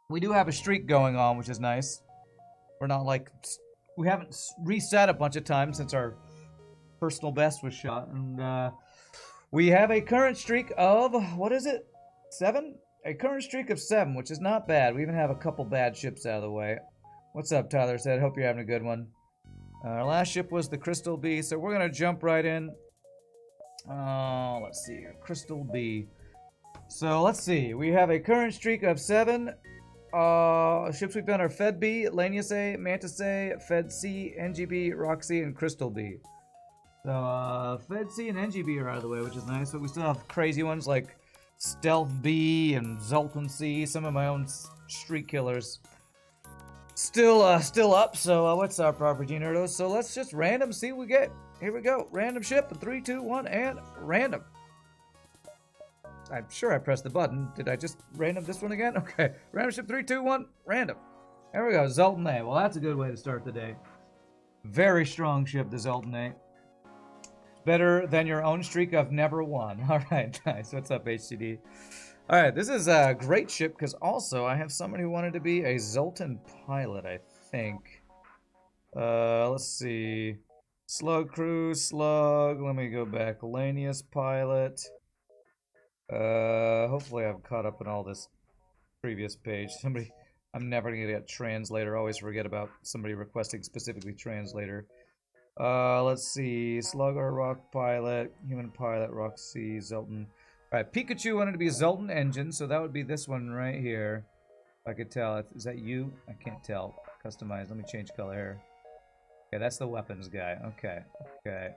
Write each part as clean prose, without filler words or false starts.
We do have a streak going on, which is nice. We're not like... We haven't reset a bunch of times since our personal best was shot. And we have a current streak of... What is it? 7? A current streak of 7, which is not bad. We even have a couple bad ships out of the way. What's up, Tyler said? Hope you're having a good one. Our last ship was the Crystal B, so we're going to jump right in. Let's see here. Crystal B. So, let's see. We have a current streak of 7. Ships we've done are Fed B, Lanius A, Mantis A, Fed C, NGB, Roxy, and Crystal B. So, Fed C and NGB are out of the way, which is nice, but we still have crazy ones like Stealth B and Zoltan C, some of my own streak killers. Still up, so what's up, Property Nerdos? So let's just random see what we get. Here we go. Random ship, 3, 2, 1, and random. I'm sure I pressed the button. Did I just random this one again? Okay. Random ship, 3, 2, 1, random. There we go, Zoltan A. Well, that's a good way to start the day. Very strong ship, the Zoltan A. Better than your own streak of never won. All right, nice. What's up, HCD? All right, this is a great ship because also I have someone who wanted to be a Zoltan pilot, I think. Let's see. Slug crew, slug. Let me go back. Lanius pilot. Hopefully I've caught up on all this previous page. I'm never gonna get translator. I always forget about somebody requesting specifically translator. Let's see. Slugger, rock pilot, human pilot, Roxy, Zoltan. Alright, Pikachu wanted to be a Zoltan engine, so that would be this one right here. If I could tell. Is that you? I can't tell. Customize. Let me change color here. Okay, that's the weapons guy. Okay. Okay.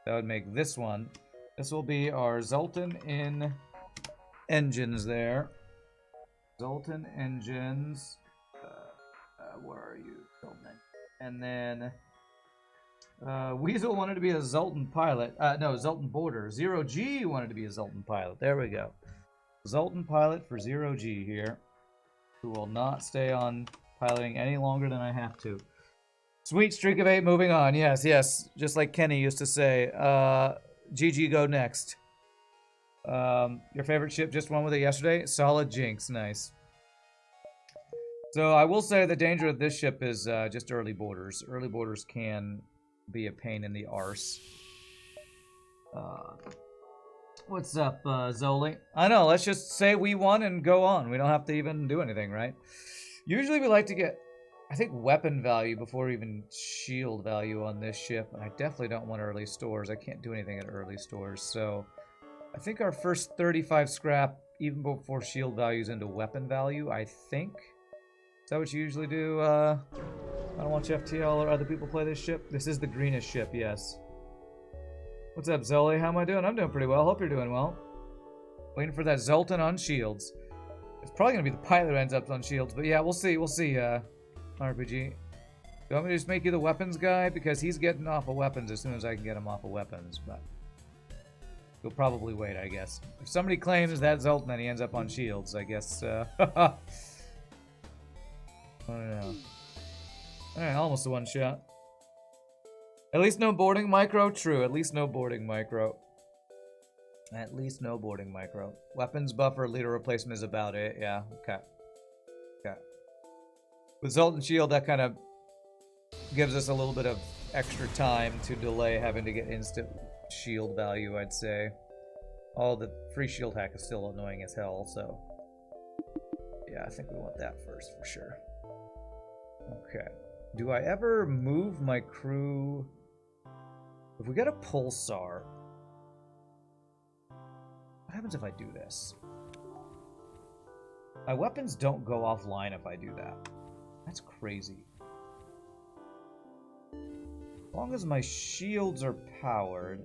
That would make this one. This will be our Zoltan in engines there. Zoltan engines. Where are you? Zoltan. And then... Weasel wanted to be a Zoltan pilot. No, Zoltan boarder. Zero G wanted to be a Zoltan pilot. There we go. Zoltan pilot for Zero G here. Who will not stay on piloting any longer than I have to. Sweet streak of 8 moving on. Yes, yes. Just like Kenny used to say. GG go next. Your favorite ship just won with it yesterday? Solid Jinx. Nice. So I will say the danger of this ship is just early boarders. Early boarders can... be a pain in the arse. What's up, Zoli? I know, let's just say we won and go on. We don't have to even do anything, right? Usually we like to get, I think, weapon value before even shield value on this ship. And I definitely don't want early stores. I can't do anything at early stores. So I think our first 35 scrap, even before shield values into weapon value, I think. Is that what you usually do? I don't watch FTL or other people play this ship. This is the greenest ship, yes. What's up, Zoli? How am I doing? I'm doing pretty well. Hope you're doing well. Waiting for that Zoltan on shields. It's probably going to be the pilot who ends up on shields, but yeah, we'll see. We'll see, RPG. Do you want me to just make you the weapons guy? Because he's getting off of weapons as soon as I can get him off of weapons, but... You'll probably wait, I guess. If somebody claims that Zoltan and he ends up on shields, I guess, I don't know. Alright, almost a one shot. At least no boarding micro? True, at least no boarding micro. At least no boarding micro. Weapons buffer, leader replacement is about it. Yeah, okay. Okay. With Zoltan Shield, that kind of gives us a little bit of extra time to delay having to get instant shield value, I'd say. Oh, the free shield hack is still annoying as hell, so... Yeah, I think we want that first, for sure. Okay. Do I ever move my crew? If we get a pulsar, what happens if I do this? My weapons don't go offline if I do that. That's crazy. As long as my shields are powered,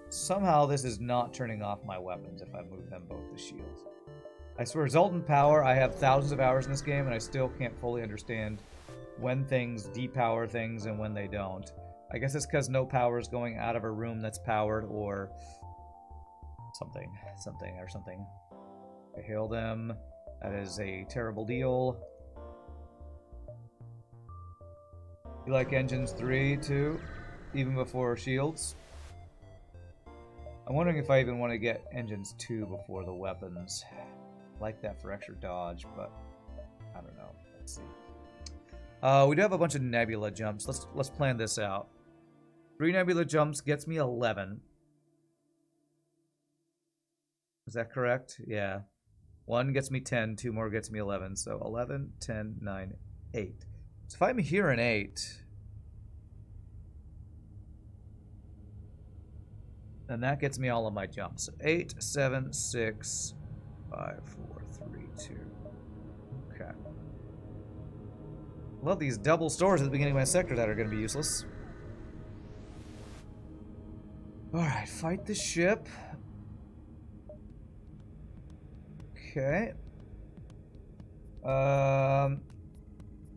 somehow this is not turning off my weapons if I move them both to shields. I swear, Zoltan Power, I have thousands of hours in this game and I still can't fully understand when things depower things and when they don't. I guess it's because no power is going out of a room that's powered or something. I hail them. That is a terrible deal. You like engines 3 too? Even before shields? I'm wondering if I even want to get engines 2 before the weapons. like that for extra dodge, but I don't know. Let's see. We do have a bunch of nebula jumps. Let's plan this out. 3 nebula jumps gets me 11. Is that correct? Yeah. 1 gets me 10, 2 more gets me 11. So 11, 10, 9, 8. So if I'm here in 8, then that gets me all of my jumps. 8, 7, 6, 5, 4, 3, 2. Okay. Love these double stores at the beginning of my sector that are going to be useless. Alright, fight the ship. Okay.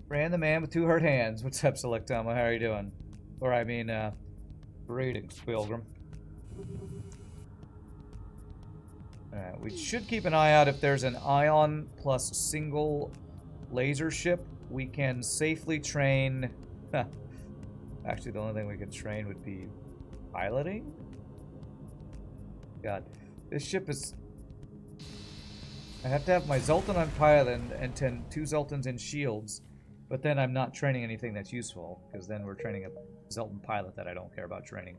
Ran the man with 2 hurt hands. What's up, Selectama? How are you doing? Or I mean, greetings, Pilgrim. Alright, we should keep an eye out if there's an ion plus single laser ship. We can safely train... Actually, the only thing we could train would be piloting? God. This ship is... I have to have my Zoltan on pilot and 2 Zoltans in shields, but then I'm not training anything that's useful, because then we're training a Zoltan pilot that I don't care about training.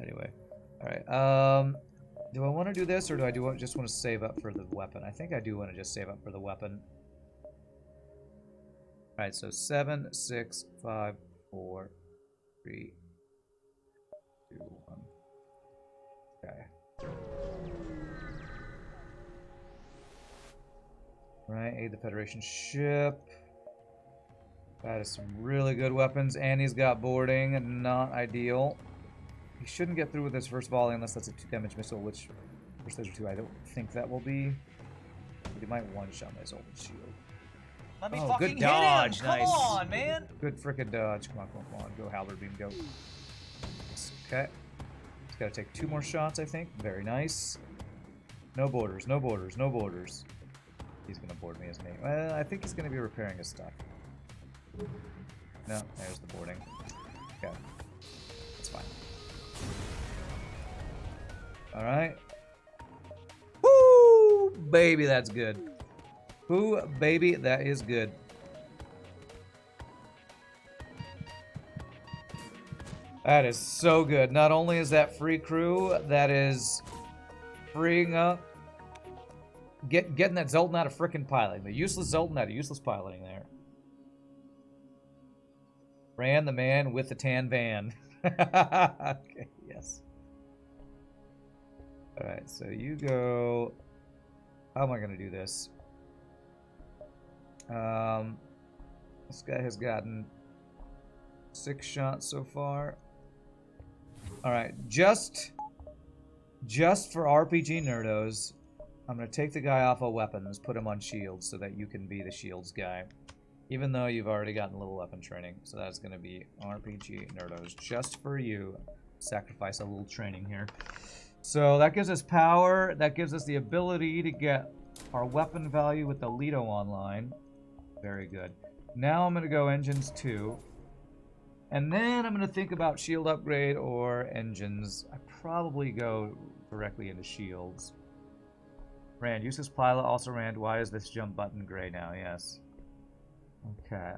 Anyway. Alright, do I want to do this, or do I just want to save up for the weapon? I think I do want to just save up for the weapon. Alright, so 7, 6, 5, 4, 3, 2, 1. Okay. Right, aid the Federation ship. That is some really good weapons, and he's got boarding. Not ideal. He shouldn't get through with his first volley unless that's a 2-damage missile, which first laser 2, I don't think that will be. He might one-shot my Zoltan shield. Let me fucking good hit dodge. him. Come Nice. on, man. Good frickin' dodge. Come on, come on, come on. Go Halberd Beam, go. Okay. He's got to take 2 more shots, I think. Very nice. No borders, no borders, no borders. He's going to board me, isn't he? Well, I think he's going to be repairing his stuff. No, there's the boarding. Okay. That's fine. Alright. Woo! Baby, that's good. Woo, baby, that is good. That is so good. Not only is that free crew, that is freeing up, getting that Zoltan out of frickin' piloting. The useless Zoltan out of useless piloting there. Ran the man with the tan van. Okay, yes. Alright, so you go... How am I going to do this? This guy has gotten 6 shots so far. Alright, just for RPG nerdos, I'm going to take the guy off of weapons, put him on shields so that you can be the shields guy. Even though you've already gotten a little weapon training. So that's going to be RPG nerdos just for you. Sacrifice a little training here. So that gives us power. That gives us the ability to get our weapon value with the Lido online. Very good. Now I'm going to go engines 2. And then I'm going to think about shield upgrade or engines. I probably go directly into shields. Rand, useless pilot also Rand. Why is this jump button gray now? Yes. Okay.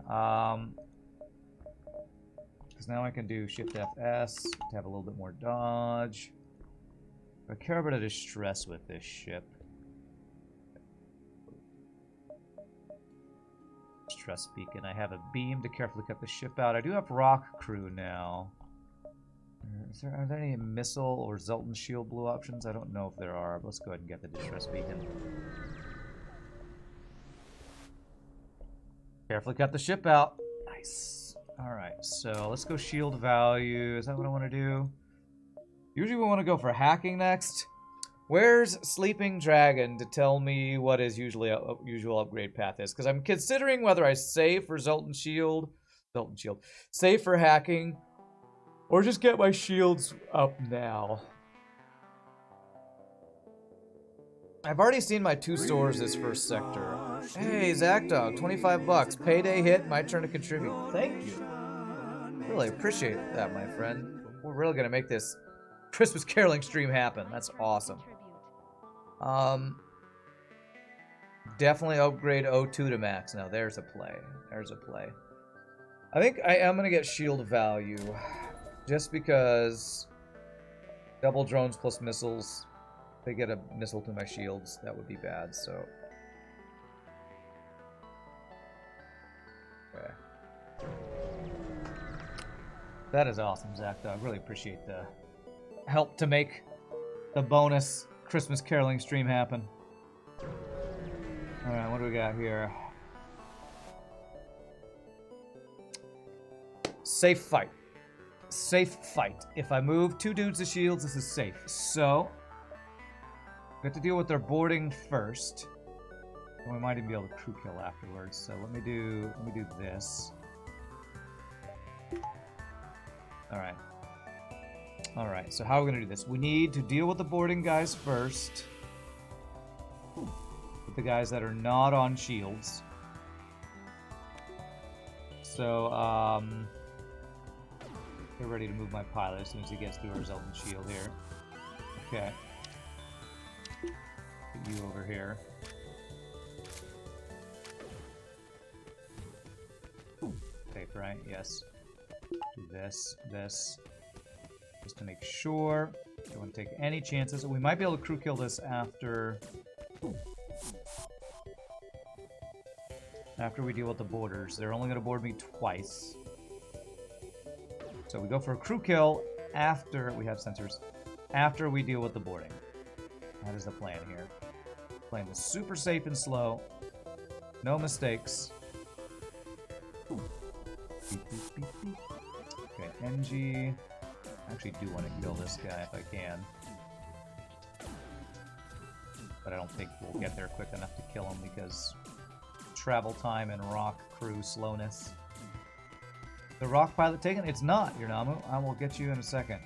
Because now I can do Shift FS to have a little bit more dodge. I care about a distress with this ship. Distress beacon. I have a beam to carefully cut the ship out. I do have rock crew now. Are there any missile or Zoltan shield blue options? I don't know if there are, but let's go ahead and get the distress beacon. Carefully cut the ship out. Nice. Alright, so let's go shield value. Is that what I want to do? Usually we want to go for hacking next. Where's Sleeping Dragon to tell me what his usual upgrade path is? Because I'm considering whether I save for Zoltan Shield, save for hacking, or just get my shields up now. I've already seen my 2 stores this first sector. Hey, Zackdog, 25 bucks. Payday hit, my turn to contribute. Thank you. Really appreciate that, my friend. We're really going to make this Christmas caroling stream happen. That's awesome. Definitely upgrade O2 to max. Now there's a play. There's a play. I think I am going to get shield value. Just because double drones plus missiles. If they get a missile to my shields, that would be bad, so. Okay. That is awesome, Zach. I really appreciate the help to make the bonus Christmas caroling stream happen. Alright, what do we got here? Safe fight. Safe fight. If I move 2 dudes to shields, this is safe. So, we have to deal with their boarding first. And we might even be able to crew kill afterwards. So let me do this. Alright. Alright, so how are we gonna do this? We need to deal with the boarding guys first. With the guys that are not on shields. So, get ready to move my pilot as soon as he gets through our Zoltan shield here. Okay. Get you over here. Safe, right? Yes. Do this, just to make sure. Don't want to take any chances. We might be able to crew kill this after we deal with the boarders. They're only going to board me twice. So we go for a crew kill after we have sensors, after we deal with the boarding. That is the plan here. Playing this super safe and slow. No mistakes. Okay, NG. I actually do want to kill this guy if I can. But I don't think we'll get there quick enough to kill him because travel time and rock crew slowness. The rock pilot taken? It's not, Yurnamu. I will get you in a second.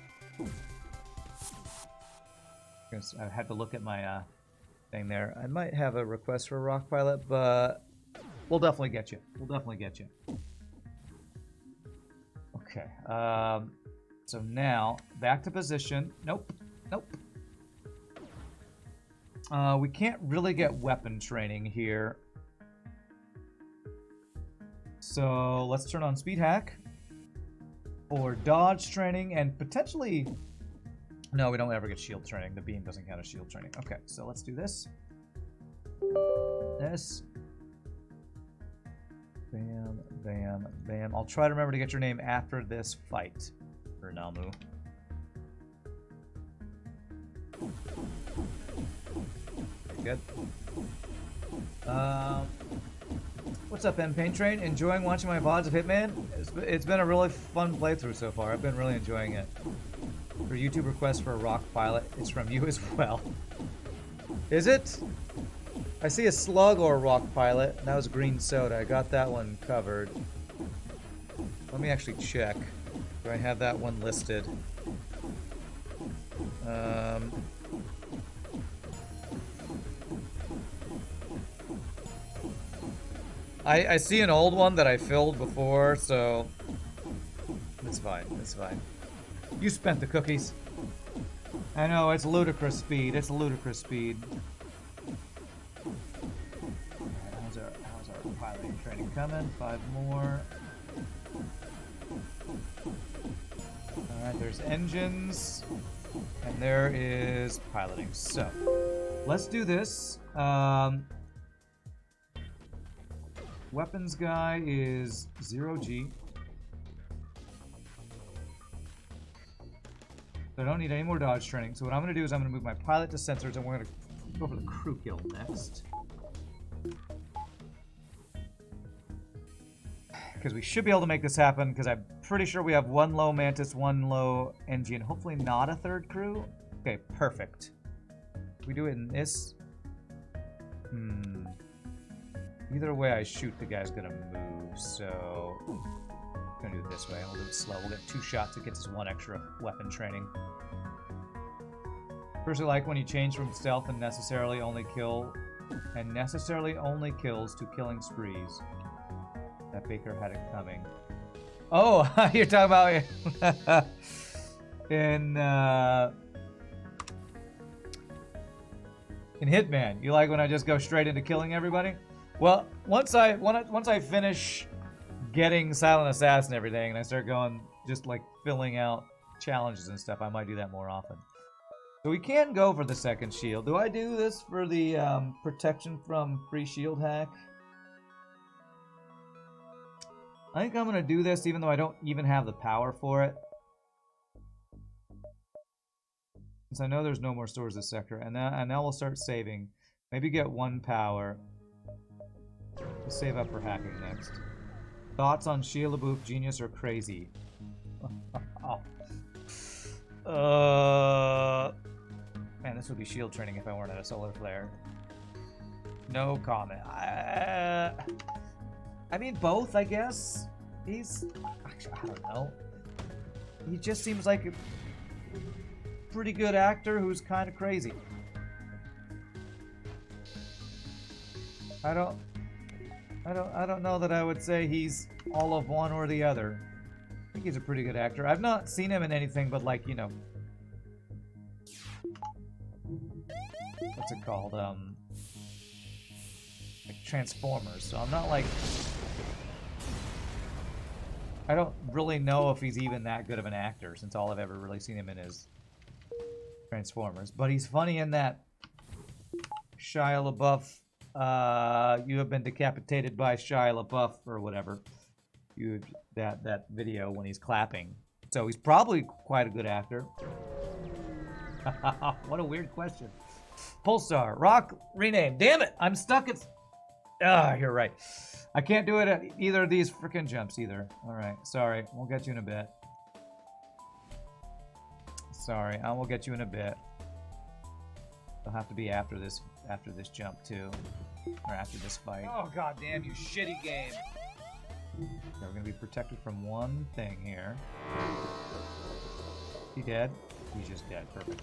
I had to look at my thing there. I might have a request for a rock pilot, but we'll definitely get you. We'll definitely get you. Okay. So now, back to position. Nope. Nope. We can't really get weapon training here. So let's turn on speed hack or dodge training and potentially... No, we don't ever get shield training. The beam doesn't count as shield training. Okay, so let's do this. This. Bam, bam, bam. I'll try to remember to get your name after this fight, Namu. Good. What's up, M-Pain Train? Enjoying watching my VODs of Hitman? It's been a really fun playthrough so far. I've been really enjoying it. For YouTube request for a rock pilot, it's from you as well. Is it? I see a slug or a rock pilot. That was green soda. I got that one covered. Let me actually check. Do I have that one listed? I see an old one that I filled before, so it's fine. It's fine. You spent the cookies. I know, it's ludicrous speed. It's ludicrous speed. How's our piloting training coming? 5 more. Alright, there's engines. And there is piloting. So, let's do this. Weapons guy is 0G. So I don't need any more dodge training. So what I'm going to do is I'm going to move my pilot to sensors and we're going to go for the crew kill next. Because we should be able to make this happen because I'm pretty sure we have 1 low Mantis, 1 low NG, and hopefully not a 3rd crew. Okay, perfect. If we do it in this... Either way I shoot, the guy's gonna move, so... I'm gonna do it this way. We'll do it slow. We'll get 2 shots. It gets us 1 extra weapon training. Personally, like when you change from stealth and necessarily only kills to killing sprees. That Baker had it coming. Oh, you're talking about in In Hitman, you like when I just go straight into killing everybody? Well, once I finish getting Silent Assassin and everything, and I start going just like filling out challenges and stuff, I might do that more often. So we can go for the second shield. Do I do this for the protection from free shield hack? I think I'm gonna do this even though I don't even have the power for it. Since I know there's no more stores this sector, and now we'll start saving. Maybe get 1 power. We'll save up for hacking next. Thoughts on Shield Aboof, genius or crazy? Man, this would be shield training if I weren't at a solar flare. No comment. I mean, both, I guess. He's... Actually, I don't know. He just seems like a pretty good actor who's kind of crazy. I don't know that I would say he's all of one or the other. I think he's a pretty good actor. I've not seen him in anything but, like, you know... What's it called? Like Transformers. So I'm not, like... I don't really know if he's even that good of an actor, since all I've ever really seen him in is Transformers. But he's funny in that Shia LaBeouf, you have been decapitated by Shia LaBeouf, or whatever. That video when he's clapping. So he's probably quite a good actor. What a weird question. Pulsar, Rock, rename. Damn it, I'm stuck at... Ah, you're right. I can't do it at either of these freaking jumps either. Alright, sorry. We'll get you in a bit. Sorry, I will get you in a bit. It'll have to be after this jump too. Or after this fight. Oh god damn, you shitty game. Okay, we're gonna be protected from one thing here. He dead? He's just dead. Perfect.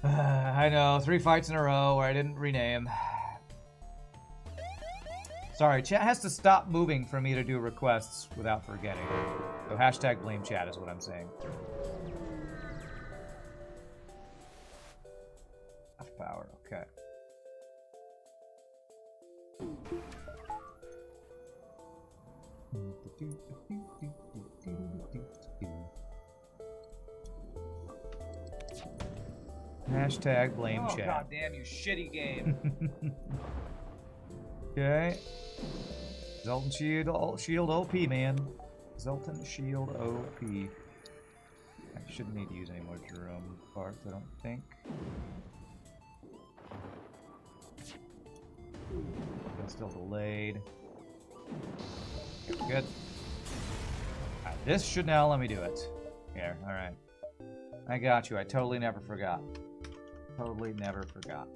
I know, 3 fights in a row where I didn't rename. Sorry, chat has to stop moving for me to do requests without forgetting. So hashtag blame chat is what I'm saying. F power, okay. Hashtag blame chat. Oh god damn, you shitty game. Okay. Zoltan Shield OP, man. Zoltan Shield OP. I shouldn't need to use any more Jerome parts, I don't think. It's still delayed. Good. Right, this should now let me do it. Here, alright. I got you. I totally never forgot. Totally never forgot.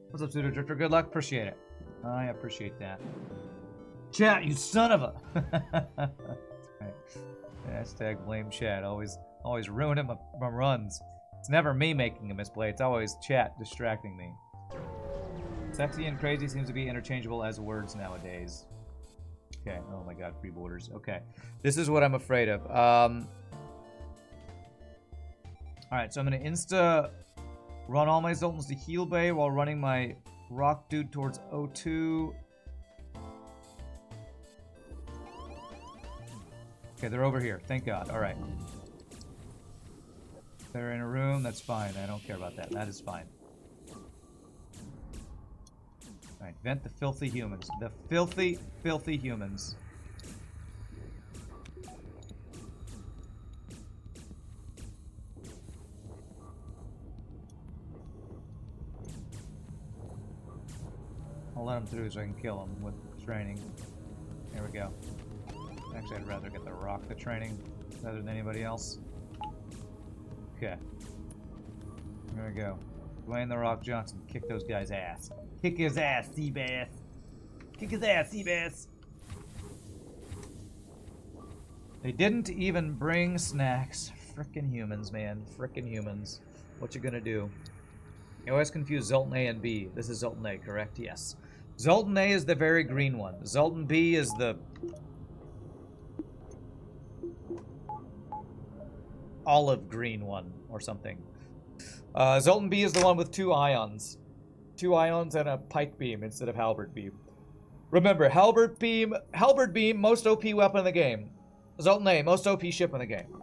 What's up, Pseudo Drifter? Good luck. Appreciate it. I appreciate that. Chat, you son of a... Right. Hashtag blame chat. Always ruining my runs. It's never me making a misplay. It's always chat distracting me. Sexy and crazy seems to be interchangeable as words nowadays. Okay. Oh my god, free borders. Okay. This is what I'm afraid of. Alright, so I'm going to run all my Zoltans to heal bay while running my rock dude towards O2. Okay, they're over here. Thank God. Alright. They're in a room. That's fine. I don't care about that. That is fine. Alright, vent the filthy humans. The filthy, filthy humans. I'll let him through so I can kill him with training. There we go. Actually, I'd rather get the rock the training rather than anybody else. Okay. There we go. Dwayne the Rock Johnson. Kick those guys' ass. Kick his ass, Seabass. Kick his ass, Seabass. They didn't even bring snacks. Frickin' humans, man. Frickin' humans. What you gonna do? You always confuse Zoltan A and B. This is Zoltan A, correct? Yes. Zoltan A is the very green one. Zoltan B is the... olive green one. or something. Zoltan B is the one with 2 ions. 2 ions and a pike beam instead of halberd beam. Remember, halberd beam, most OP weapon in the game. Zoltan A, most OP ship in the game.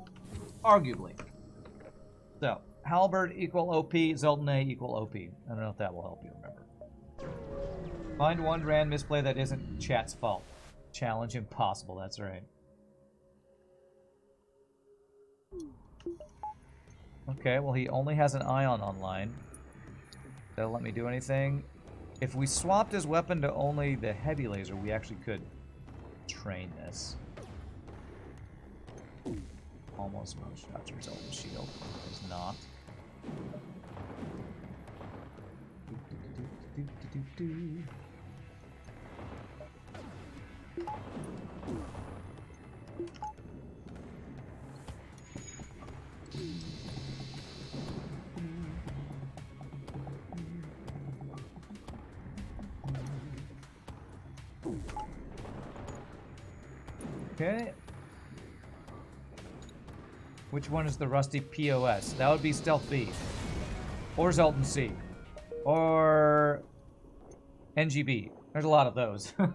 Arguably. So, halberd equal OP, Zoltan A equal OP. I don't know if that will help you remember. Find one grand misplay that isn't chat's fault. Challenge impossible, that's right. Okay, well he only has an ion online. That'll let me do anything. If we swapped his weapon to only the heavy laser, we actually could train this. Almost most shots result in shield. Is not. Okay. Which one is the rusty POS? That would be Stealth B. Or Zoltan C. Or NGB. There's a lot of those. You're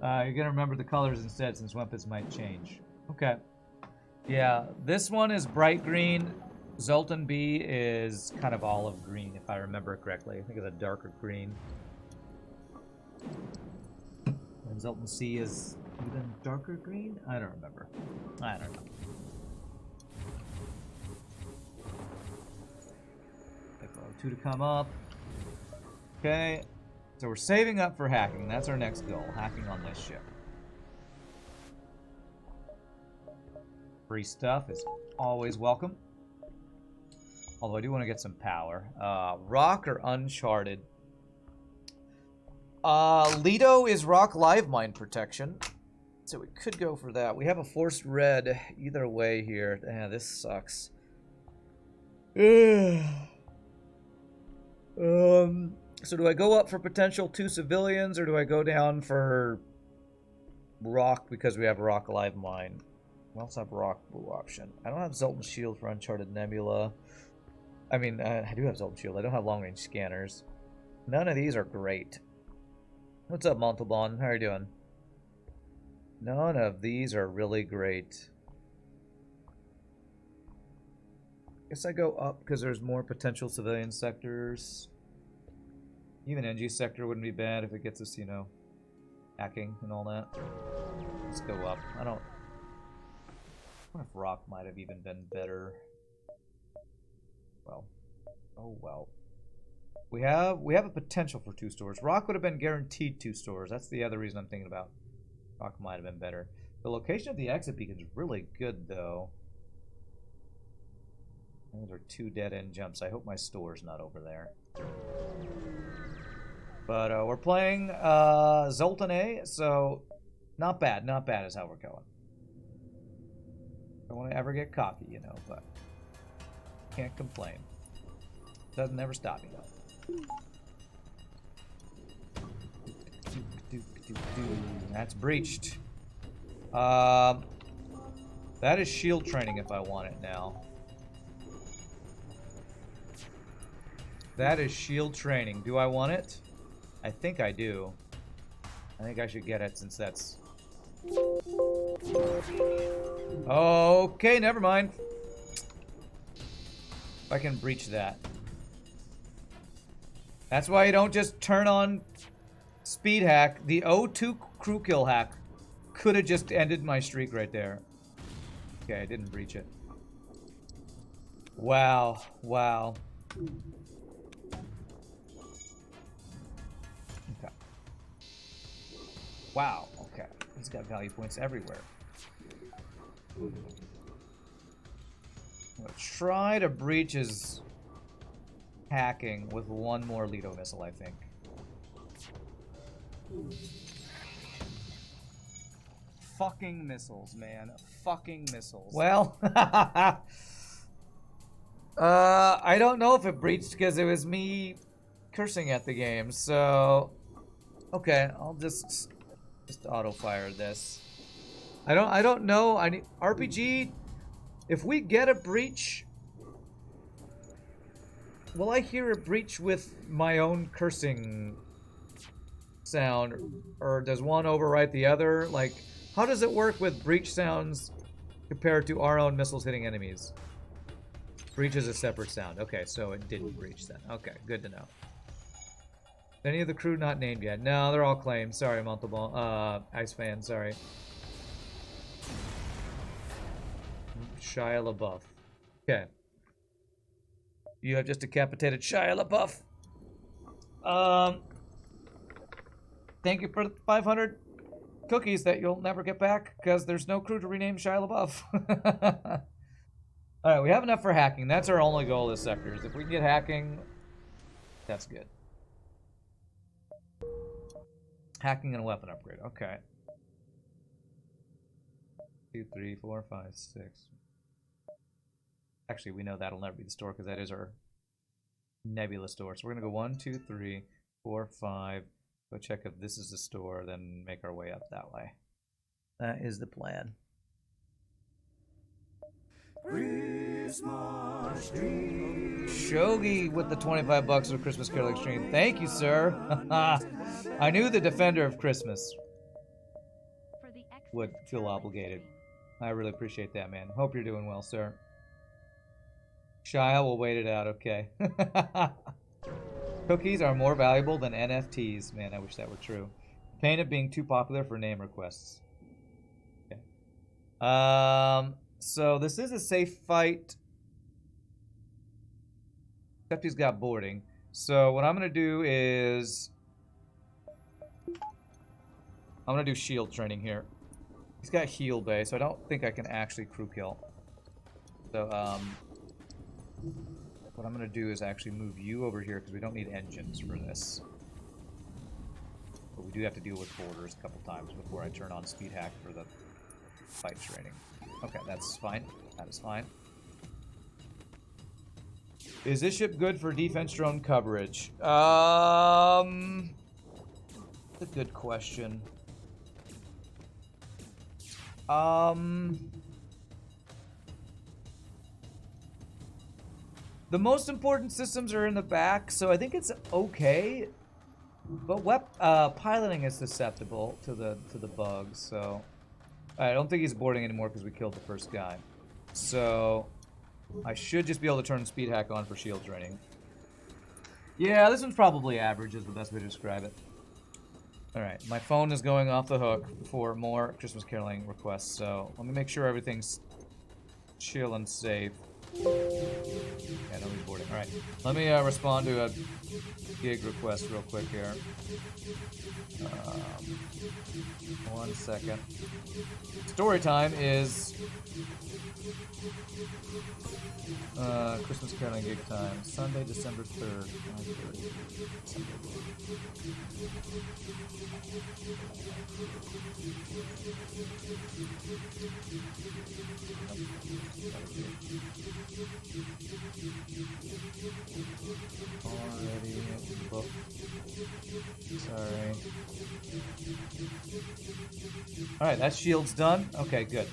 gonna remember the colors instead since weapons might change. Okay. Yeah, this one is bright green. Zoltan B is kind of olive green, if I remember correctly. I think it's a darker green. And Zoltan C is even darker green? I don't remember. I don't know. Wait for 2 to come up. Okay. So we're saving up for hacking. That's our next goal. Hacking on this ship. Free stuff is always welcome. Although I do want to get some power. Rock or Uncharted? Lido is rock live mine protection. So we could go for that. We have a forced red either way here. This sucks. So do I go up for potential 2 civilians or do I go down for rock because we have rock live mine? We also have rock blue option. I don't have Zoltan shield for Uncharted Nebula. I mean, I do have Zoltan shield. I don't have long range scanners. None of these are great. What's up, Montalban? How are you doing? None of these are really great. Guess I go up because there's more potential civilian sectors. Even NG sector wouldn't be bad if it gets us, you know, hacking and all that. Let's go up. I wonder if rock might have even been better. Well, oh well. We have a potential for 2 stores. Rock would have been guaranteed 2 stores. That's the other reason I'm thinking about. Rock might have been better. The location of the exit beacon is really good, though. Those are 2 dead-end jumps. I hope my store's not over there. But we're playing Zoltan A, so not bad. Not bad is how we're going. Don't want to ever get cocky, you know, but can't complain. Doesn't ever stop me, though. That's breached. That is shield training if I want it now. That is shield training. Do I want it? I think I do. I think I should get it since that's... Okay, never mind. If I can breach that. That's why you don't just turn on speed hack. The O2 crew kill hack could have just ended my streak right there. Okay, I didn't breach it. Wow. Wow. Okay. Wow. Okay. He's got value points everywhere. I'm gonna try to breach his hacking with 1 more Lido missile, I think. Fucking missiles, man. Fucking missiles. Well, I don't know if it breached because it was me cursing at the game, so... Okay, I'll just auto-fire this. I don't know. I need RPG. If we get a breach, will I hear a breach with my own cursing sound, or does one overwrite the other? Like, how does it work with breach sounds compared to our own missiles hitting enemies? Breach is a separate sound. Okay, so it didn't breach then. Okay, good to know. Any of the crew not named yet? No, they're all claimed. Sorry, Montalban. Ice fan, sorry. Shia LaBeouf. Okay. You have just decapitated Shia LaBeouf. Thank you for the 500 cookies that you'll never get back, because there's no crew to rename Shia LaBeouf. Alright, we have enough for hacking. That's our only goal this sector. If we can get hacking, that's good. Hacking and a weapon upgrade. Okay. 2, 3, 4, 5, 6. Actually, we know that'll never be the store because that is our nebula store. So we're going to go 1, 2, 3, 4, 5. Go check if this is the store, then make our way up that way. That is the plan. Shogi with the 25 bucks for Christmas Carol Extreme. Thank you, sir. I knew the defender of Christmas would feel obligated. I really appreciate that, man. Hope you're doing well, sir. Shia will wait it out, okay. Cookies are more valuable than NFTs. Man, I wish that were true. Pain of being too popular for name requests. Okay. So this is a safe fight. Except he's got boarding. So what I'm going to do is... I'm going to do shield training here. He's got heal bay, so I don't think I can actually crew kill. So, what I'm going to do is actually move you over here because we don't need engines for this. But we do have to deal with borders a couple times before I turn on speed hack for the fight training. Okay, that's fine. That is fine. Is this ship good for defense drone coverage? That's a good question. The most important systems are in the back, so I think it's okay. But piloting is susceptible to the bugs, so I don't think he's boarding anymore because we killed the first guy. So I should just be able to turn speed hack on for shield training. Yeah, this one's probably average is the best way to describe it. Alright, my phone is going off the hook for more Christmas caroling requests, so let me make sure everything's chill and safe. Yeah, nobody's boarding. Alright, let me respond to a gig request real quick here. 1 second. Story time is Christmas caroling gig time. Sunday, December 3rd. 9:30. Already booked. Sorry. Alright, that shield's done. Okay, good.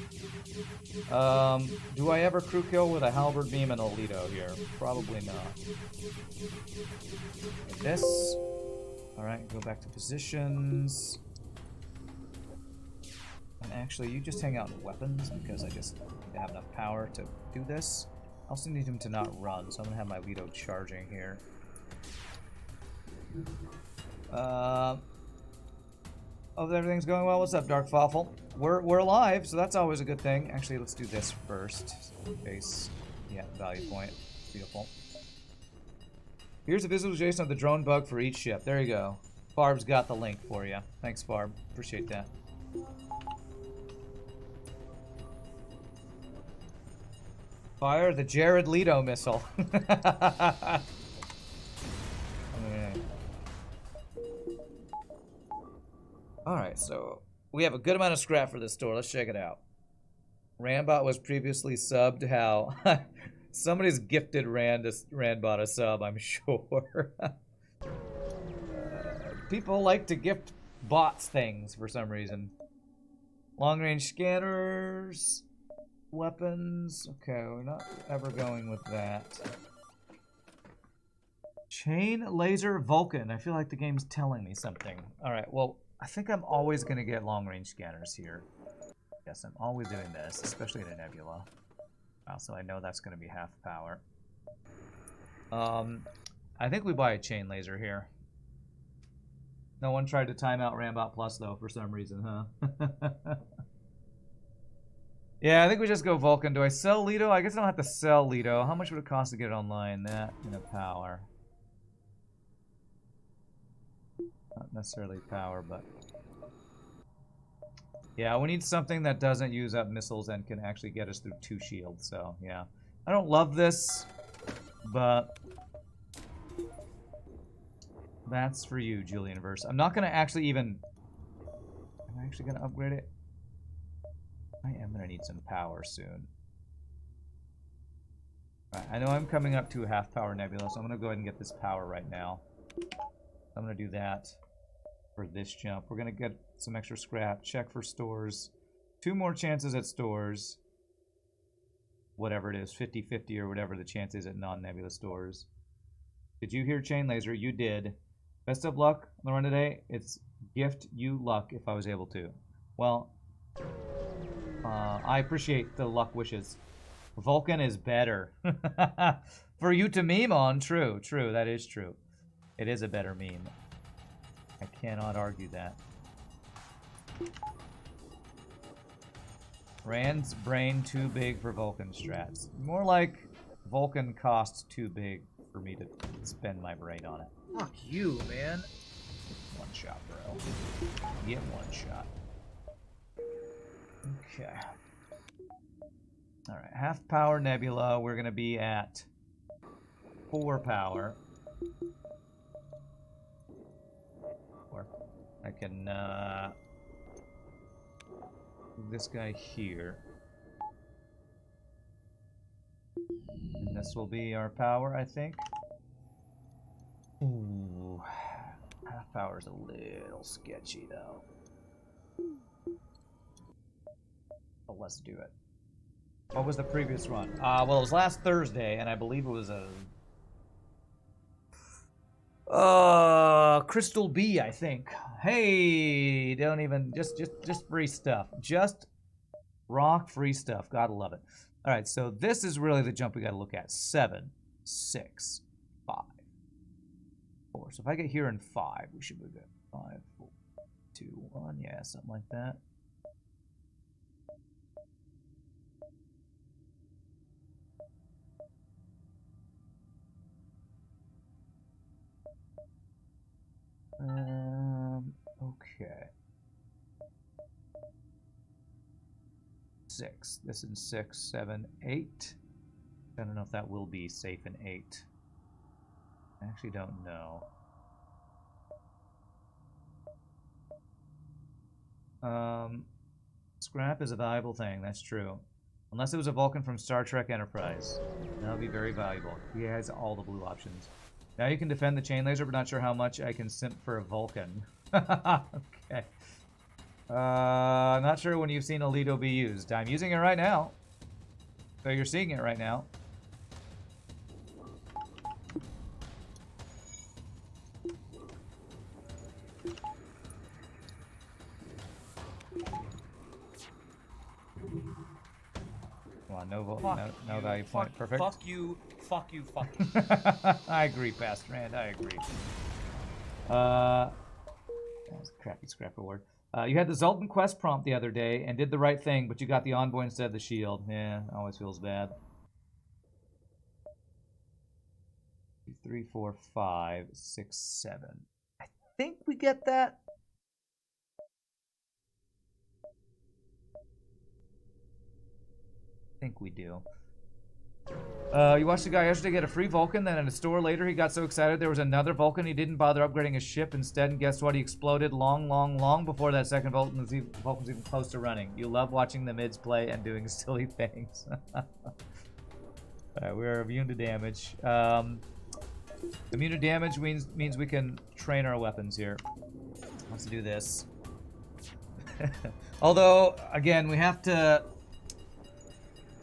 Do I ever crew kill with a halberd beam and a Lido here? Probably not. Like this. Alright, go back to positions. And actually, you just hang out in weapons because I just need to have enough power to do this. I also need him to not run, so I'm gonna have my Lido charging here. Oh, everything's going well. What's up, Dark Fawful? We're alive, so that's always a good thing. Actually, let's do this first. Base, yeah, value point. Beautiful. Here's a visualization of the drone bug for each ship. There you go. Barb's got the link for you. Thanks, Barb. Appreciate that. Fire the Jared Leto missile. Alright, so we have a good amount of scrap for this store. Let's check it out. Randbot was previously subbed. How? Somebody's gifted Randbot a sub, I'm sure. People like to gift bots things for some reason. Long-range scanners. weapons. Okay, we're not ever going with that. Chain laser Vulcan. I feel like the game's telling me something. Alright, well, I think I'm always going to get long-range scanners here. Yes, I'm always doing this, especially in a nebula. Also, I know that's going to be half power. I think we buy a chain laser here. No one tried to time out Rambot Plus, though, for some reason, huh? Yeah, I think we just go Vulcan. Do I sell Lido? I guess I don't have to sell Lido. How much would it cost to get it online? That and a power. Not necessarily power, but... Yeah, we need something that doesn't use up missiles and can actually get us through 2 shields, so, yeah. I don't love this, but... That's for you, Julian Verse. I'm not going to actually even... Am I actually going to upgrade it? I am going to need some power soon. Right, I know I'm coming up to a half power nebula, so I'm going to go ahead and get this power right now. I'm going to do that for this jump. We're going to get some extra scrap. Check for stores. 2 more chances at stores. Whatever it is, 50-50 or whatever the chance is at non-nebula stores. Did you hear Chain Laser? You did. Best of luck on the run today. It's gift you luck if I was able to. Well, I appreciate the luck wishes. Vulcan is better. For you to meme on, true, that is true. It is a better meme. I cannot argue that. Rand's brain too big for Vulcan strats. More like Vulcan costs too big for me to spend my brain on it. Fuck you, man. One shot, bro. Get one shot. Okay. Alright, half power nebula. We're going to be at 4 power. Or I can move this guy here. And this will be our power, I think. Ooh. Half power is a little sketchy, though. But let's do it. What was the previous run? Well, it was last Thursday, and I believe it was a Crystal B, I think. Hey, don't even just free stuff. Just rock free stuff. Gotta love it. All right, so this is really the jump we gotta look at. 7, 6, 5, 4. So if I get here in 5, we should be good. 5, 4, 2, 1. Yeah, something like that. Okay. 6. This is 6, 7, 8. I don't know if that will be safe in 8. I actually don't know. Scrap is a valuable thing, that's true. Unless it was a Vulcan from Star Trek Enterprise. That would be very valuable. He has all the blue options. Now you can defend the chain laser, but not sure how much I can simp for a Vulcan. Okay. Not sure when you've seen a Lido be used. I'm using it right now. So you're seeing it right now. Come on, no value point. Perfect. Fuck you. I agree, Pastor Rand. I agree. That was a crappy scrap award. You had the Zoltan quest prompt the other day and did the right thing, but you got the envoy instead of the shield. Yeah, always feels bad. 3, 4, 5, 6, 7. I think we get that. I think we do. You watched the guy yesterday get a free Vulcan, then in a store later he got so excited there was another Vulcan he didn't bother upgrading his ship instead, and guess what? He exploded long before that second Vulcan's even close to running. You love watching the mids play and doing silly things. Alright, we're immune to damage. Immune to damage means we can train our weapons here. Let's do this. Although, again, we have to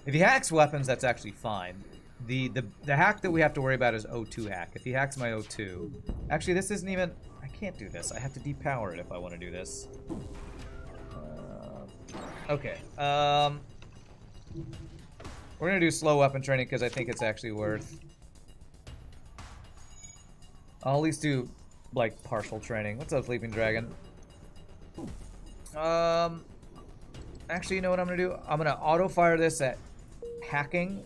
If he hacks weapons, that's actually fine. The hack that we have to worry about is O2 hack. If he hacks my O2... Actually, this isn't even... I can't do this. I have to depower it if I want to do this. Okay. We're going to do slow weapon training because I think it's actually worth... I'll at least do, like, partial training. What's up, Sleeping Dragon? Actually, you know what I'm going to do? I'm going to auto-fire this at hacking.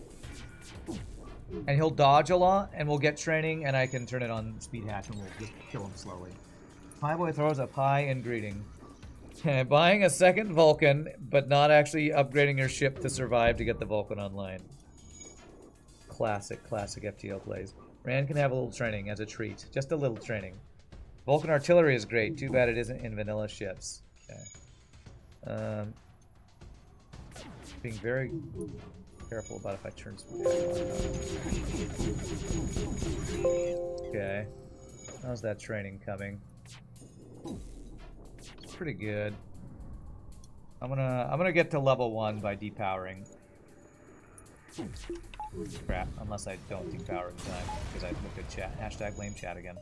And he'll dodge a lot, and we'll get training, and I can turn it on speed hack, and we'll just kill him slowly. Pie Boy throws a pie in greeting. Buying a second Vulcan, but not actually upgrading your ship to survive to get the Vulcan online. Classic FTL plays. Rand can have a little training as a treat. Just a little training. Vulcan artillery is great. Too bad it isn't in vanilla ships. Okay. Being very careful about if I turn speed on. Okay. How's that training coming? It's pretty good. I'm gonna get to level 1 by depowering. Crap, unless I don't depower in time, because I looked at chat. Hashtag lame chat again.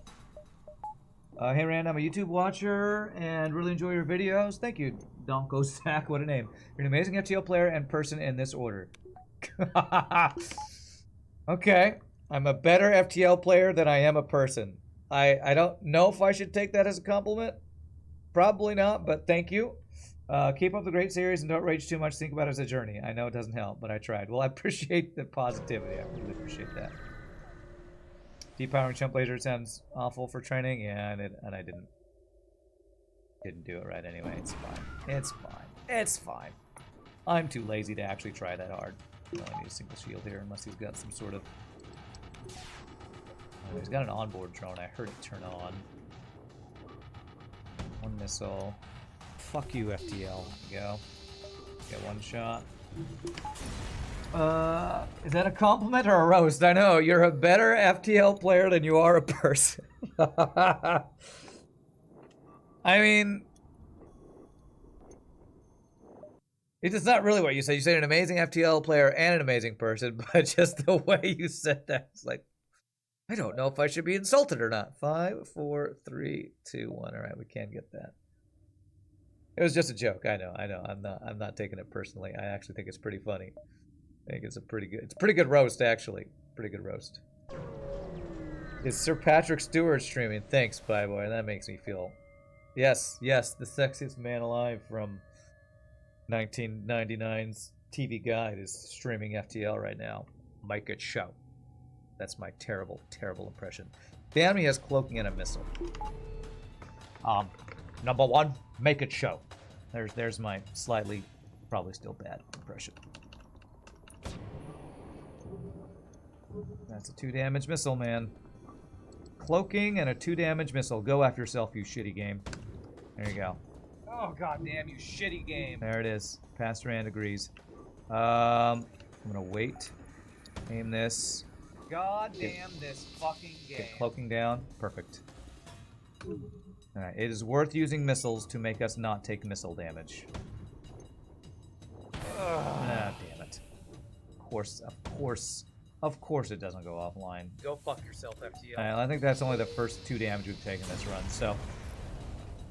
Hey Rand, I'm a YouTube watcher and really enjoy your videos. Thank you, Donko Stack. What a name. You're an amazing FTL player and person in this order. Okay, I'm a better FTL player than I am a person. I don't know if I should take that as a compliment. Probably not, but thank you. Keep up the great series and don't rage too much. Think about it as a journey. I know it doesn't help, but I tried. Well, I appreciate the positivity. I really appreciate that. Depowering chump laser sounds awful for training. Yeah, and I didn't do it right anyway. It's fine. It's fine. It's fine. I'm too lazy to actually try that hard. I only need a single shield here unless he's got some sort of... Oh, he's got an onboard drone. I heard it turn on. One missile. Fuck you, FTL. Go. Get one shot. Is that a compliment or a roast? I know, you're a better FTL player than you are a person. I mean... It's not really what you said. You said an amazing FTL player and an amazing person, but just the way you said that, it's like, I don't know if I should be insulted or not. 5, 4, 3, 2, 1. All right, we can get that. It was just a joke. I know. I'm not taking it personally. I actually think it's pretty funny. I think it's a pretty good roast, actually. Pretty good roast. Is Sir Patrick Stewart streaming? Thanks, Pie Boy. That makes me feel... Yes, the sexiest man alive from 1999's TV Guide is streaming FTL right now. Make it show. That's my terrible, terrible impression. The enemy has cloaking and a missile. Number 1, make it show. There's my slightly, probably still bad impression. That's a 2 damage missile, man. Cloaking and a 2 damage missile. Go after yourself, you shitty game. There you go. Oh, goddamn, you shitty game. There it is. Pastor Rand agrees. I'm gonna wait. Aim this. Goddamn this fucking game. Get cloaking down. Perfect. Alright, it is worth using missiles to make us not take missile damage. Ah, damn it. Of course it doesn't go offline. Go fuck yourself, FTL. I think that's only the first 2 damage we've taken this run, so...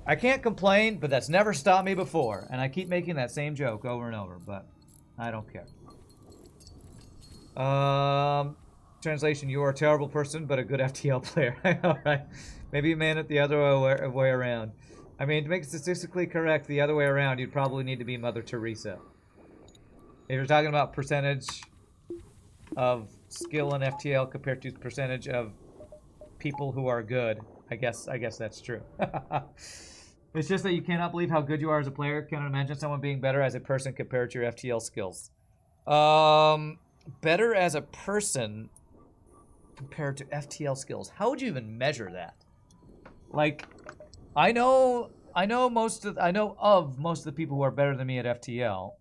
I can't complain, but that's never stopped me before. And I keep making that same joke over and over, but I don't care. Translation, you are a terrible person, but a good FTL player. Alright. Maybe you meant it the other way around. I mean, to make it statistically correct the other way around, you'd probably need to be Mother Teresa. If you're talking about percentage of skill in FTL compared to percentage of people who are good, I guess that's true. It's just that you cannot believe how good you are as a player. Cannot imagine someone being better as a person compared to your FTL skills. Better as a person compared to FTL skills. How would you even measure that? Like, I know of most of the people who are better than me at FTL.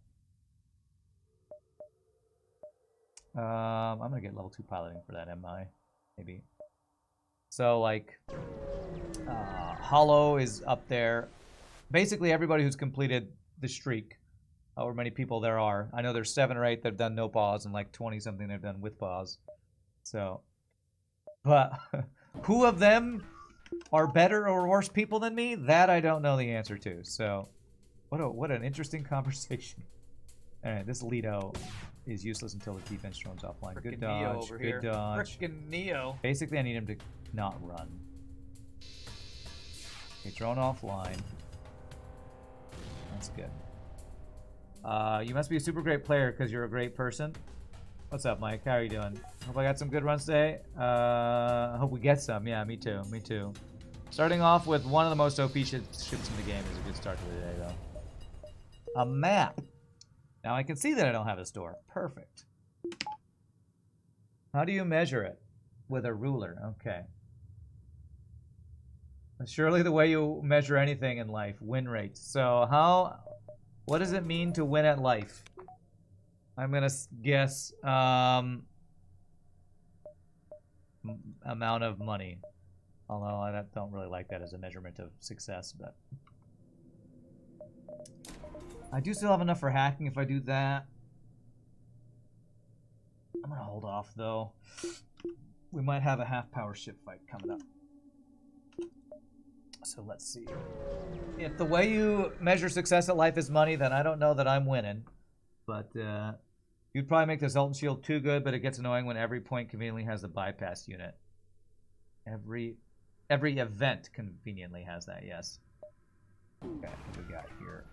I'm gonna get level 2 piloting for that, am I? Maybe. So, like, Hollow is up there. Basically, everybody who's completed the streak however many people there are. I know there's 7 or 8 that have done no pause and like 20 something that have done with pause. So, but who of them are better or worse people than me? That I don't know the answer to. So, what an interesting conversation. All right, this Lido is useless until the defense drone's offline. Good dodge. Good dodge. Frickin' Neo. Basically, I need him to not run. Okay, drone offline. That's good. You must be a super great player because you're a great person. What's up, Mike? How are you doing? Hope I got some good runs today. I hope we get some. Yeah, me too. Me too. Starting off with one of the most OP ships in the game is a good start to the day, though. A map. Now I can see that I don't have a store. Perfect. How do you measure it? With a ruler. Okay. That's surely the way you measure anything in life. Win rates. So what does it mean to win at life? I'm going to guess amount of money. Although I don't really like that as a measurement of success, but I do still have enough for hacking if I do that. I'm going to hold off, though. We might have a half-power ship fight coming up. So let's see. If the way you measure success at life is money, then I don't know that I'm winning. But you'd probably make the Zoltan shield too good, but it gets annoying when every point conveniently has the bypass unit. Every event conveniently has that, yes. Okay, what do we got here?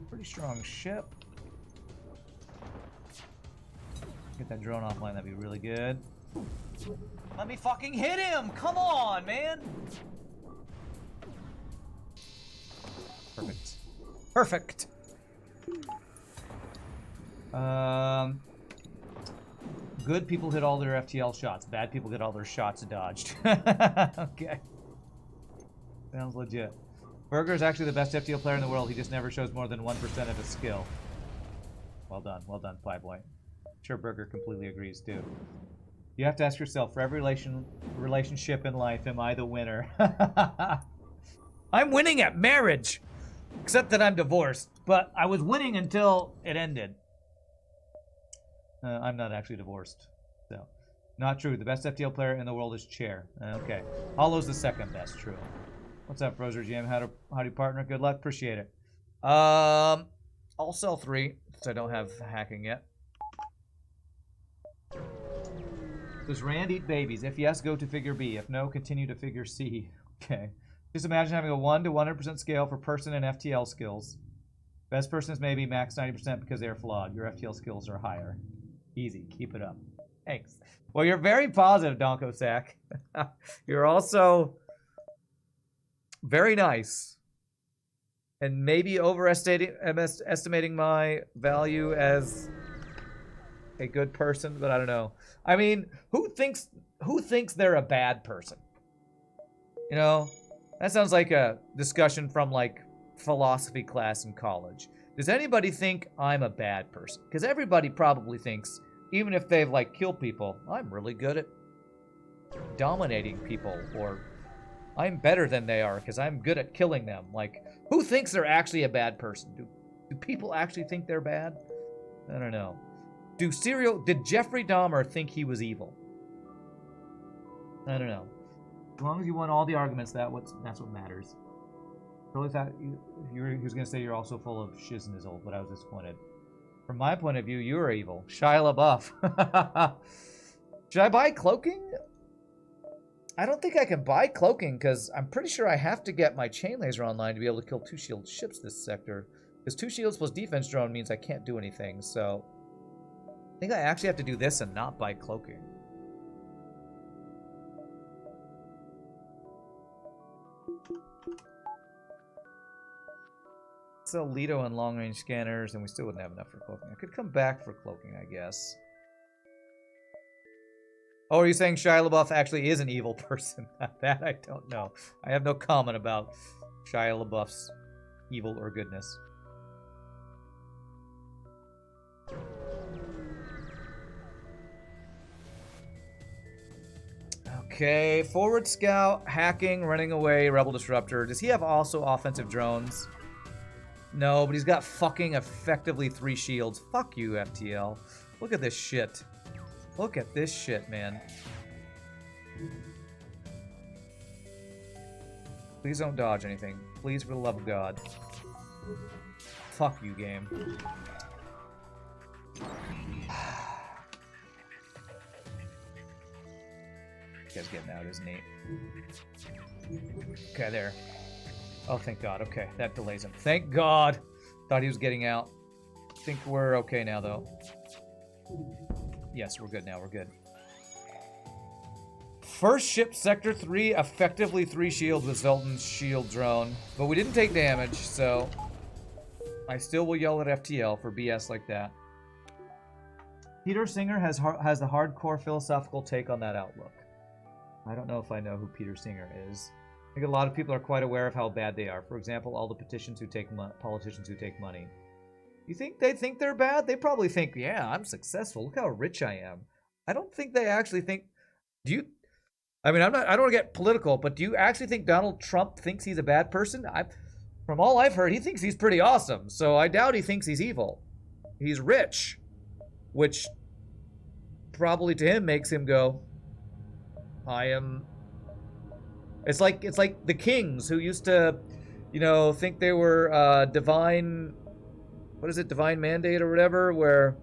Pretty strong ship. Get that drone offline, that'd be really good. Let me fucking hit him! Come on, man! Perfect. Perfect! Good people hit all their FTL shots. Bad people get all their shots dodged. Okay. Sounds legit. Burger is actually the best FTL player in the world. He just never shows more than 1% of his skill. Well done, 5-point. Sure, Burger completely agrees too. You have to ask yourself, for every relationship in life, am I the winner? I'm winning at marriage! Except that I'm divorced. But I was winning until it ended. I'm not actually divorced. So, not true. The best FTL player in the world is Chair. Okay. Hollow's the second best, true. What's up, Frozer GM? Howdy, partner. Good luck. Appreciate it. I'll sell 3, since I don't have hacking yet. Does Rand eat babies? If yes, go to figure B. If no, continue to figure C. Okay. Just imagine having a 1 to 100% scale for person and FTL skills. Best person is maybe max 90% because they are flawed. Your FTL skills are higher. Easy. Keep it up. Thanks. Well, you're very positive, Donko Sack. You're also very nice. And maybe overestimating my value as a good person, but I don't know. I mean, who thinks they're a bad person? You know, that sounds like a discussion from like philosophy class in college. Does anybody think I'm a bad person? Because everybody probably thinks, even if they've like killed people, I'm really good at dominating people, or I'm better than they are because I'm good at killing them. Like, who thinks they're actually a bad person? Do people actually think they're bad? I don't know. Did Jeffrey Dahmer think he was evil? I don't know. As long as you won all the arguments, that's what matters. Really thought he was going to say you're also full of shiznizle, but I was disappointed. From my point of view, you are evil. Shia LaBeouf. Should I buy cloaking? I don't think I can buy cloaking because I'm pretty sure I have to get my chain laser online to be able to kill 2 shield ships this sector. Because 2 shields plus defense drone means I can't do anything, so I think I actually have to do this and not buy cloaking. Sell Lido and long-range scanners, and we still wouldn't have enough for cloaking. I could come back for cloaking, I guess. Oh, are you saying Shia LaBeouf actually is an evil person? That I don't know. I have no comment about Shia LaBeouf's evil or goodness. Okay, forward scout, hacking, running away, rebel disruptor. Does he have also offensive drones? No, but he's got fucking effectively 3 shields. Fuck you, FTL. Look at this shit. Look at this shit, man. Please don't dodge anything. Please, for the love of God. Fuck you, game. This guy's getting out, isn't he? Okay, there. Oh, thank God. Okay, that delays him. Thank God! Thought he was getting out. Think we're okay now, though. Yes, we're good now. We're good. First ship, Sector 3, effectively 3 shields with Zoltan's shield drone. But we didn't take damage, so... I still will yell at FTL for BS like that. Peter Singer has a hardcore philosophical take on that outlook. I don't know if I know who Peter Singer is. I think a lot of people are quite aware of how bad they are. For example, all the politicians who take money. You think they think they're bad? They probably think, yeah, I'm successful. Look how rich I am. I don't think they actually think... Do you... I mean, I don't want to get political, but do you actually think Donald Trump thinks he's a bad person? From all I've heard, he thinks he's pretty awesome. So I doubt he thinks he's evil. He's rich. Which probably to him makes him go, I am... It's like the kings who used to, you know, think they were divine... What is it? Divine mandate or whatever, where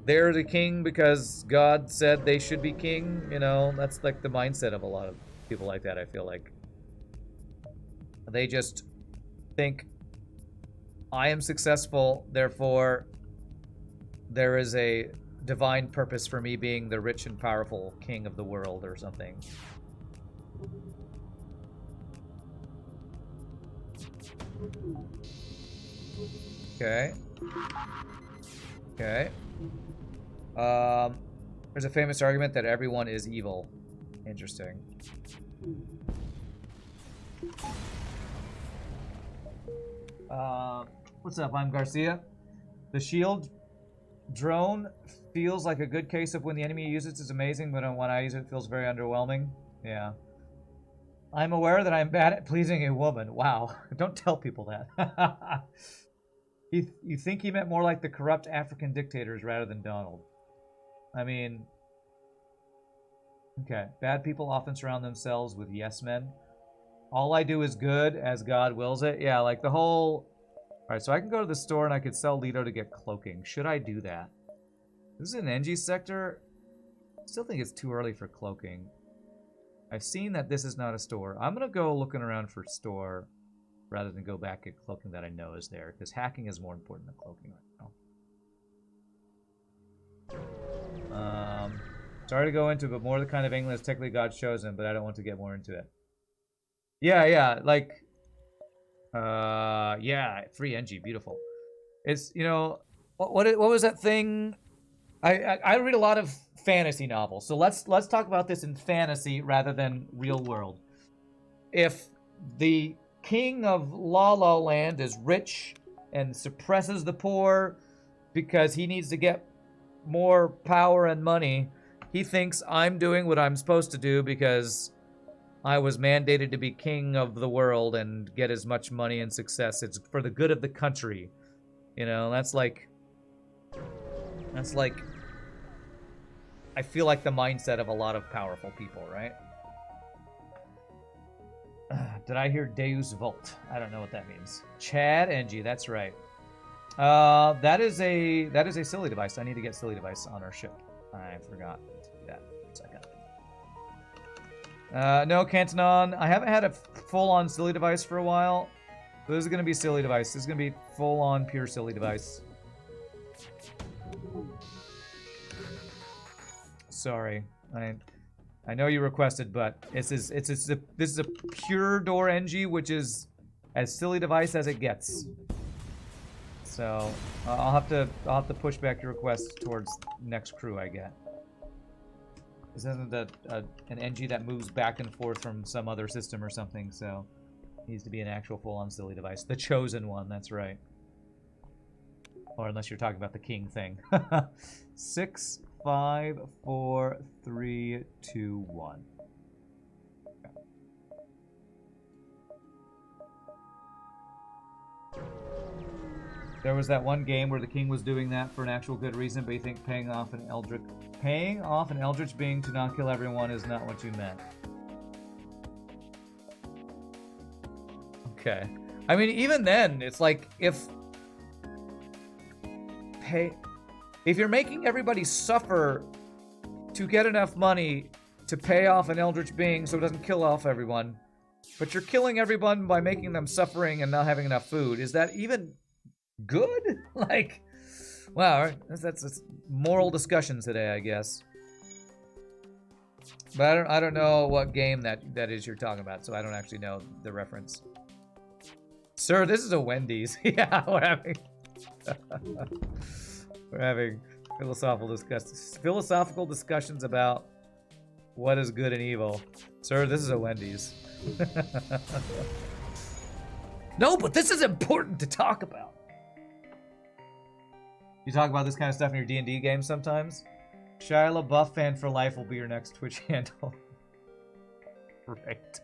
they're the king because God said they should be king. You know, that's like the mindset of a lot of people like that, I feel like. They just think, I am successful, therefore there is a divine purpose for me being the rich and powerful king of the world or something. Okay. Okay. There's a famous argument that everyone is evil. Interesting. What's up? I'm Garcia. The shield drone feels like a good case of when the enemy uses it, it's amazing, but when I use it, it feels very underwhelming. Yeah. I'm aware that I'm bad at pleasing a woman. Wow. Don't tell people that. You think he meant more like the corrupt African dictators rather than Donald. I mean... Okay. Bad people often surround themselves with yes men. All I do is good as God wills it. Yeah, like the whole... Alright, so I can go to the store and I could sell Lido to get cloaking. Should I do that? This is an NG sector. I still think it's too early for cloaking. I've seen that this is not a store. I'm going to go looking around for store rather than go back at cloaking that I know is there, because hacking is more important than cloaking right now. Sorry to go into it, but more the kind of England is technically God's chosen, but I don't want to get more into it. Yeah, like... yeah, free NG, beautiful. It's, you know... What was that thing... I read a lot of fantasy novels, so let's talk about this in fantasy rather than real world. If the king of La La Land is rich and suppresses the poor because he needs to get more power and money, he thinks I'm doing what I'm supposed to do because I was mandated to be king of the world and get as much money and success. It's for the good of the country. You know, that's like... I feel like the mindset of a lot of powerful people, right? Did I hear Deus Vult? I don't know what that means. Chad NG, that's right. That is a silly device. I need to get silly device on our ship. I forgot to do that for a second. No, Cantonon. I haven't had a full-on silly device for a while. So this is going to be silly device. This is going to be full-on pure silly device. Sorry, I know you requested, but this is a pure door NG, which is as silly device as it gets. So I'll have to push back your request towards next crew I get. This isn't an NG that moves back and forth from some other system or something, so it needs to be an actual full-on silly device, the chosen one. That's right. Or unless you're talking about the king thing. 6, 5, 4, 3, 2, 1. Okay. There was that one game where the king was doing that for an actual good reason, but you think paying off an eldritch being to not kill everyone is not what you meant. Okay. I mean, even then, it's like if you're making everybody suffer to get enough money to pay off an eldritch being so it doesn't kill off everyone, but you're killing everyone by making them suffering and not having enough food, is that even good? Like, wow, that's moral discussion today, I guess. But I don't know what game that is you're talking about, so I don't actually know the reference. Sir, this is a Wendy's. Yeah, we're having philosophical discussions about what is good and evil. Sir, this is a Wendy's. No, but this is important to talk about. You talk about this kind of stuff in your D&D games sometimes? Shia LaBeouf fan for life will be your next Twitch handle. Great.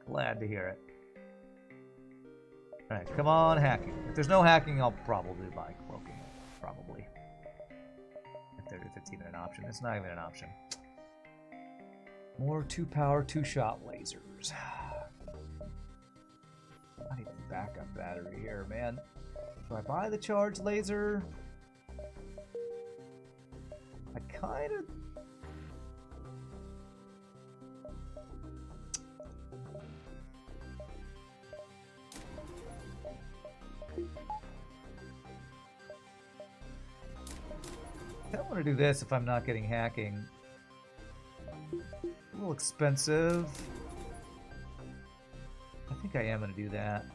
Glad to hear it. Alright, come on, hacking. If there's no hacking, I'll probably buy cloaking. Probably. If it's even an option. It's not even an option. More 2-power, 2-shot lasers. I need a backup battery here, man. Do I buy the charge laser? I kind of... I don't want to do this if I'm not getting hacking. A little expensive. I think I am going to do that.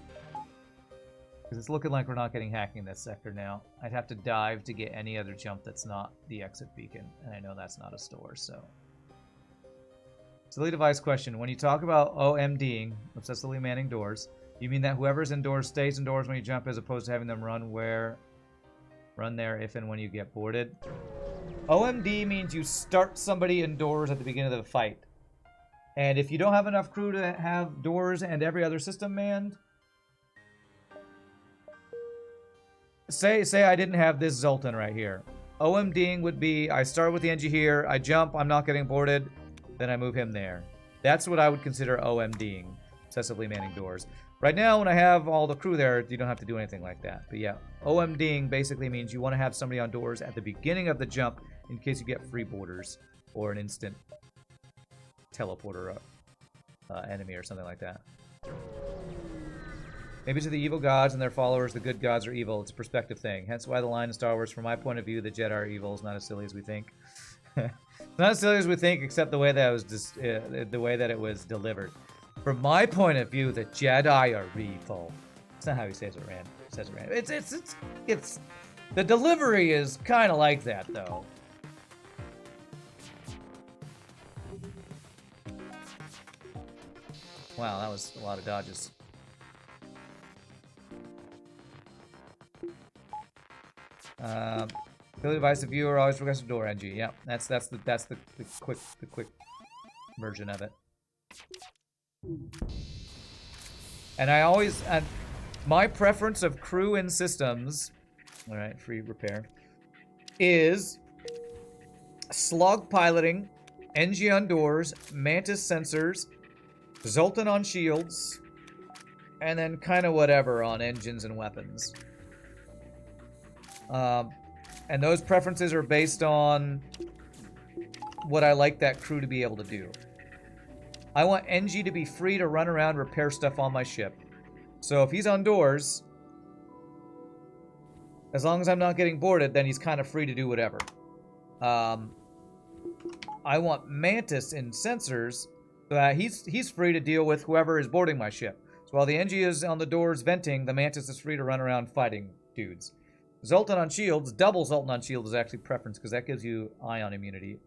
Because it's looking like we're not getting hacking in this sector now. I'd have to dive to get any other jump that's not the exit beacon. And I know that's not a store, so... Silly device question. When you talk about OMDing, obsessively manning doors, you mean that whoever's indoors stays indoors when you jump as opposed to having them run there if and when you get boarded? OMD means you start somebody indoors at the beginning of the fight. And if you don't have enough crew to have doors and every other system manned, say I didn't have this Zoltan right here. OMDing would be, I start with the NG here, I jump, I'm not getting boarded, then I move him there. That's what I would consider OMDing, obsessively manning doors. Right now, when I have all the crew there, you don't have to do anything like that. But yeah, OMDing basically means you want to have somebody on doors at the beginning of the jump in case you get free boarders or an instant teleporter enemy or something like that. Maybe to the evil gods and their followers, the good gods are evil. It's a perspective thing. Hence why the line in Star Wars, from my point of view, the Jedi are evil is not as silly as we think. Not as silly as we think, except the way that it was delivered. From my point of view, the Jedi are evil. It's not how he says it, Rand. It's the delivery is kind of like that, though. Wow, that was a lot of dodges. Ability device, the viewer always progressive door NG. Yeah, that's the quick version of it. And my preference of crew and systems, all right, free repair, is slug piloting, NG on doors, mantis sensors, Zoltan on shields, and then kind of whatever on engines and weapons. And those preferences are based on what I like that crew to be able to do. I want NG to be free to run around, repair stuff on my ship. So if he's on doors, as long as I'm not getting boarded, then he's kind of free to do whatever. I want Mantis in sensors, so that he's free to deal with whoever is boarding my ship. So while the NG is on the doors venting, the Mantis is free to run around fighting dudes. Zoltan on shields, double Zoltan on shield is actually preference, because that gives you ion immunity.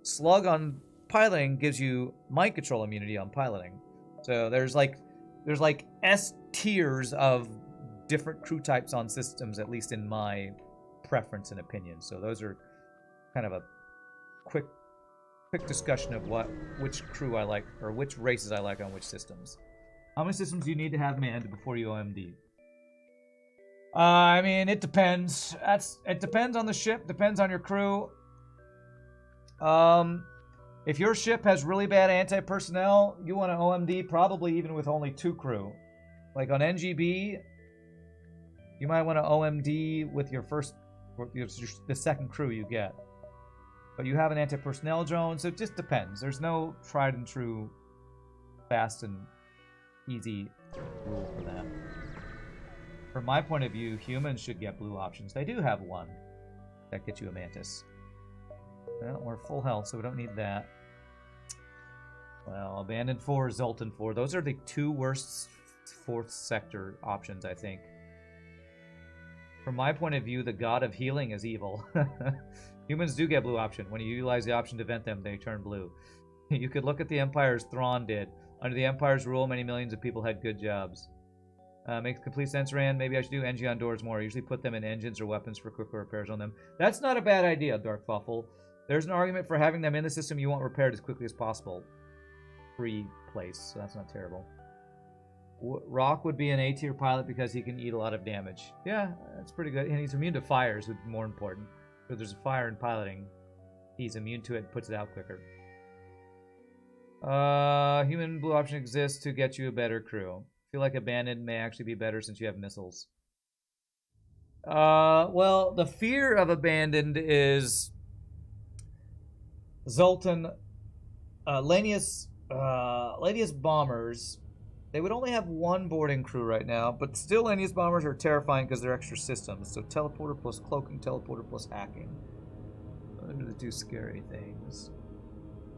Slug on piloting gives you mind control immunity on piloting. So there's like S tiers of different crew types on systems, at least in my preference and opinion. So those are kind of a quick discussion of which crew I like, or which races I like on which systems. How many systems do you need to have manned before you OMD? I mean, it depends. It depends on the ship, depends on your crew. If your ship has really bad anti-personnel, you want to OMD probably even with only 2 crew. Like on NGB, you might want to OMD with your the second crew you get. But you have an anti-personnel drone, so it just depends. There's no tried and true, fast and easy rule for that. From my point of view, humans should get blue options. They do have one that gets you a Mantis. Well, we're full health, so we don't need that. Well, Abandoned 4, Zoltan 4. Those are the 2 worst 4th sector options, I think. From my point of view, the god of healing is evil. Humans do get blue option. When you utilize the option to vent them, they turn blue. You could look at the Empire's Thrawn did. Under the Empire's rule, many millions of people had good jobs. Makes complete sense, Rand. Maybe I should do NG on doors more. I usually put them in engines or weapons for quicker repairs on them. That's not a bad idea, Dark Fuffle. There's an argument for having them in the system you want repaired as quickly as possible. Free place, so that's not terrible. Rock would be an A-tier pilot because he can eat a lot of damage. Yeah, that's pretty good. And he's immune to fires, which is more important. If there's a fire in piloting, he's immune to it and puts it out quicker. Human blue option exists to get you a better crew. I feel like Abandoned may actually be better since you have missiles. Well, the fear of Abandoned is Zoltan, Lanius bombers. They would only have 1 boarding crew right now, but still Lanius bombers are terrifying because they're extra systems. So teleporter plus cloaking, teleporter plus hacking. Those are the 2 scary things.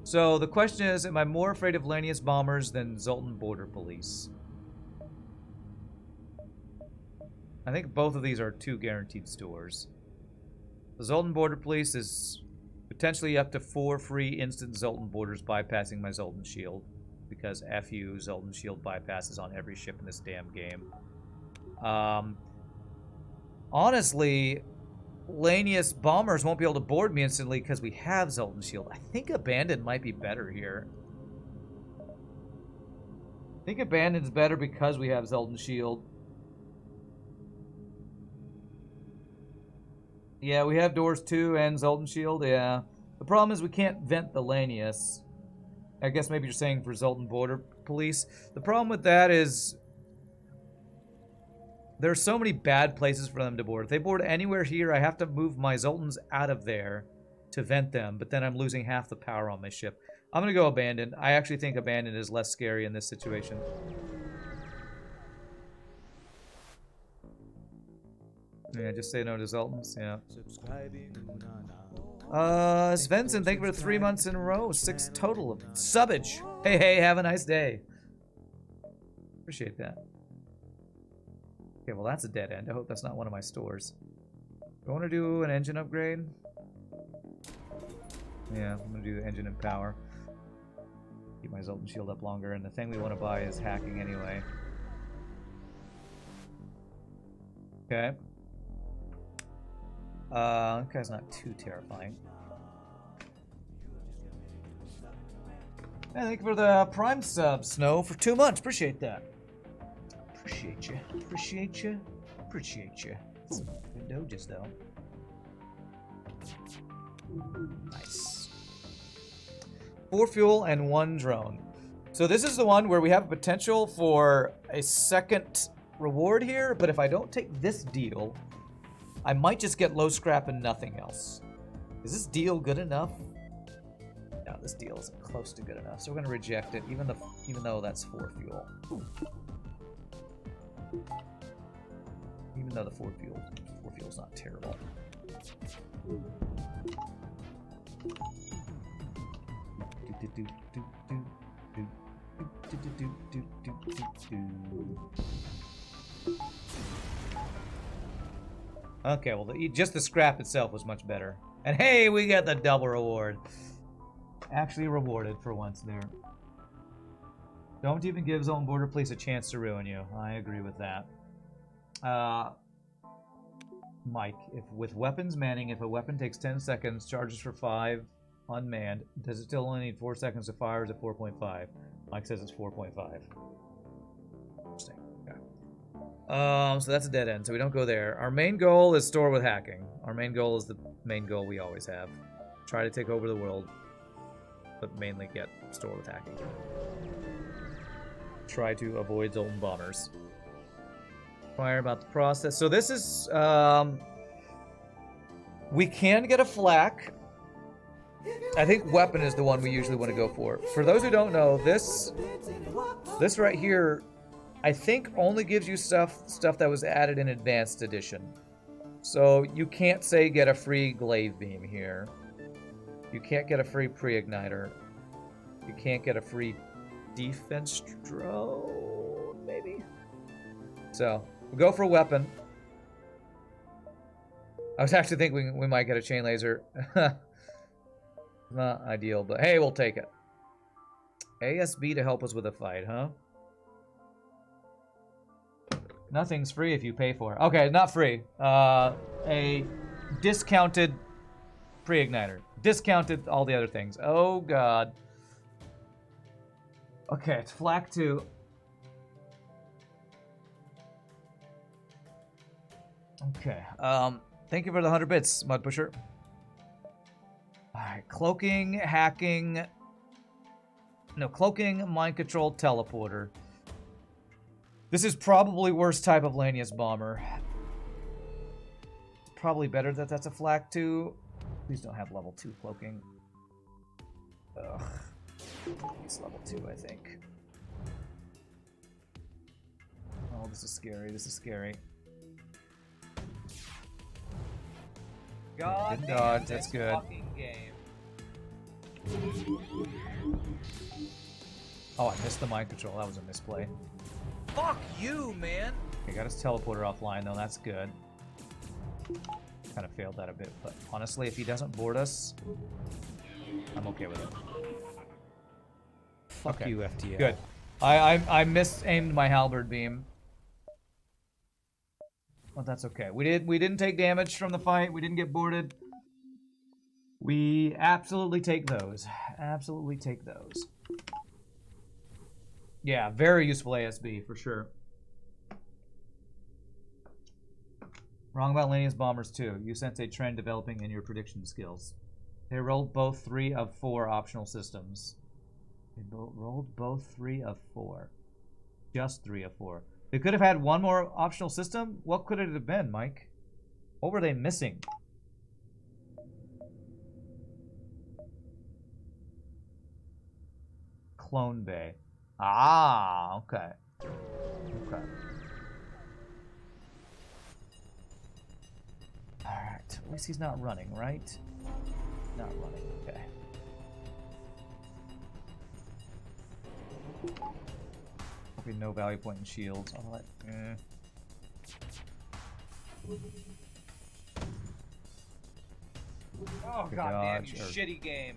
So the question is, am I more afraid of Lanius bombers than Zoltan border police? I think both of these are 2 guaranteed stores. The Zoltan border police is potentially up to 4 free instant Zoltan borders bypassing my Zoltan shield. Because FU, Zoltan shield bypasses on every ship in this damn game. Honestly, Lanius bombers won't be able to board me instantly because we have Zoltan shield. I think Abandoned might be better here. I think Abandoned's better because we have Zoltan shield. Yeah, we have doors 2 and Zoltan shield, yeah. The problem is we can't vent the Lanius. I guess maybe you're saying for Zoltan border police. The problem with that is there are so many bad places for them to board. If they board anywhere here, I have to move my Zoltans out of there to vent them, but then I'm losing half the power on my ship. I'm going to go Abandoned. I actually think Abandoned is less scary in this situation. Yeah, just say no to Zoltans, yeah. Svensson, thank you for 3 months in a row. 6 total of subbage. Hey, have a nice day. Appreciate that. Okay, well that's a dead end. I hope that's not one of my stores. Do I want to do an engine upgrade? Yeah, I'm going to do the engine and power. Keep my Zoltan shield up longer, and the thing we want to buy is hacking anyway. Okay. That guy's not too terrifying. Yeah, thank you for the Prime sub, Snow, for 2 months. Appreciate that. Appreciate you. Appreciate you. Appreciate you. Some good doges, though. Nice. 4 fuel and 1 drone. So this is the one where we have potential for a second reward here, but if I don't take this deal, I might just get low scrap and nothing else. Is this deal good enough? No, this deal isn't close to good enough, so we're gonna reject it, even though that's 4 fuel. Even though the 4 fuel's not terrible. Okay, well, just the scrap itself was much better. And hey, we got the double reward. Actually rewarded for once there. Don't even give Zoltan Border Police a chance to ruin you. I agree with that. Mike, if with weapons manning, if a weapon takes 10 seconds, charges for 5, unmanned, does it still only need 4 seconds to fire, or is it 4.5? Mike says it's 4.5. Interesting. Okay. So that's a dead end, so we don't go there. Our main goal is store with hacking. Our main goal is the main goal we always have. Try to take over the world, but mainly get store with hacking. Try to avoid Zoltan bombers. Inquire about the process. So this is, we can get a flak. I think weapon is the one we usually want to go for. For those who don't know, this right here, I think only gives you stuff that was added in Advanced Edition. So you can't say get a free glaive beam here. You can't get a free pre-igniter. You can't get a free defense drone, maybe? So, we'll go for a weapon. I was actually thinking we might get a chain laser. Not ideal, but hey, we'll take it. ASB to help us with a fight, huh? Nothing's free if you pay for it. Okay, not free. A discounted pre-igniter. Discounted all the other things. Oh, God. Okay, it's flak 2. Okay. Thank you for the 100 bits, Mud Pusher. Alright, cloaking, hacking... No, cloaking, mind control, teleporter. This is probably worst type of Lanius bomber. It's probably better that that's a flak 2. Please don't have level 2 cloaking. Ugh. It's level 2, I think. Oh, this is scary. This is scary. God, dodge. That's good. Game. Oh, I missed the mind control. That was a misplay. Fuck you, man. Okay, got his teleporter offline though. That's good. Kind of failed that a bit, but honestly, if he doesn't board us, I'm okay with it. Fuck you, FTL. Good. I misaimed my halberd beam. But that's okay. We didn't take damage from the fight. We didn't get boarded. We absolutely take those. Absolutely take those. Yeah, very useful ASB for sure. Wrong about Lanius bombers too. You sense a trend developing in your prediction skills. They rolled both 3 of 4 optional systems. They rolled both 3 of 4. Just 3 of 4. They could have had one more optional system? What could it have been, Mike? What were they missing? Clone Bay. Ah, okay. Okay. Alright, at least he's not running, right? Not running, okay. Hopefully no value point in shields. Alright, Oh, goddamn, you shitty game.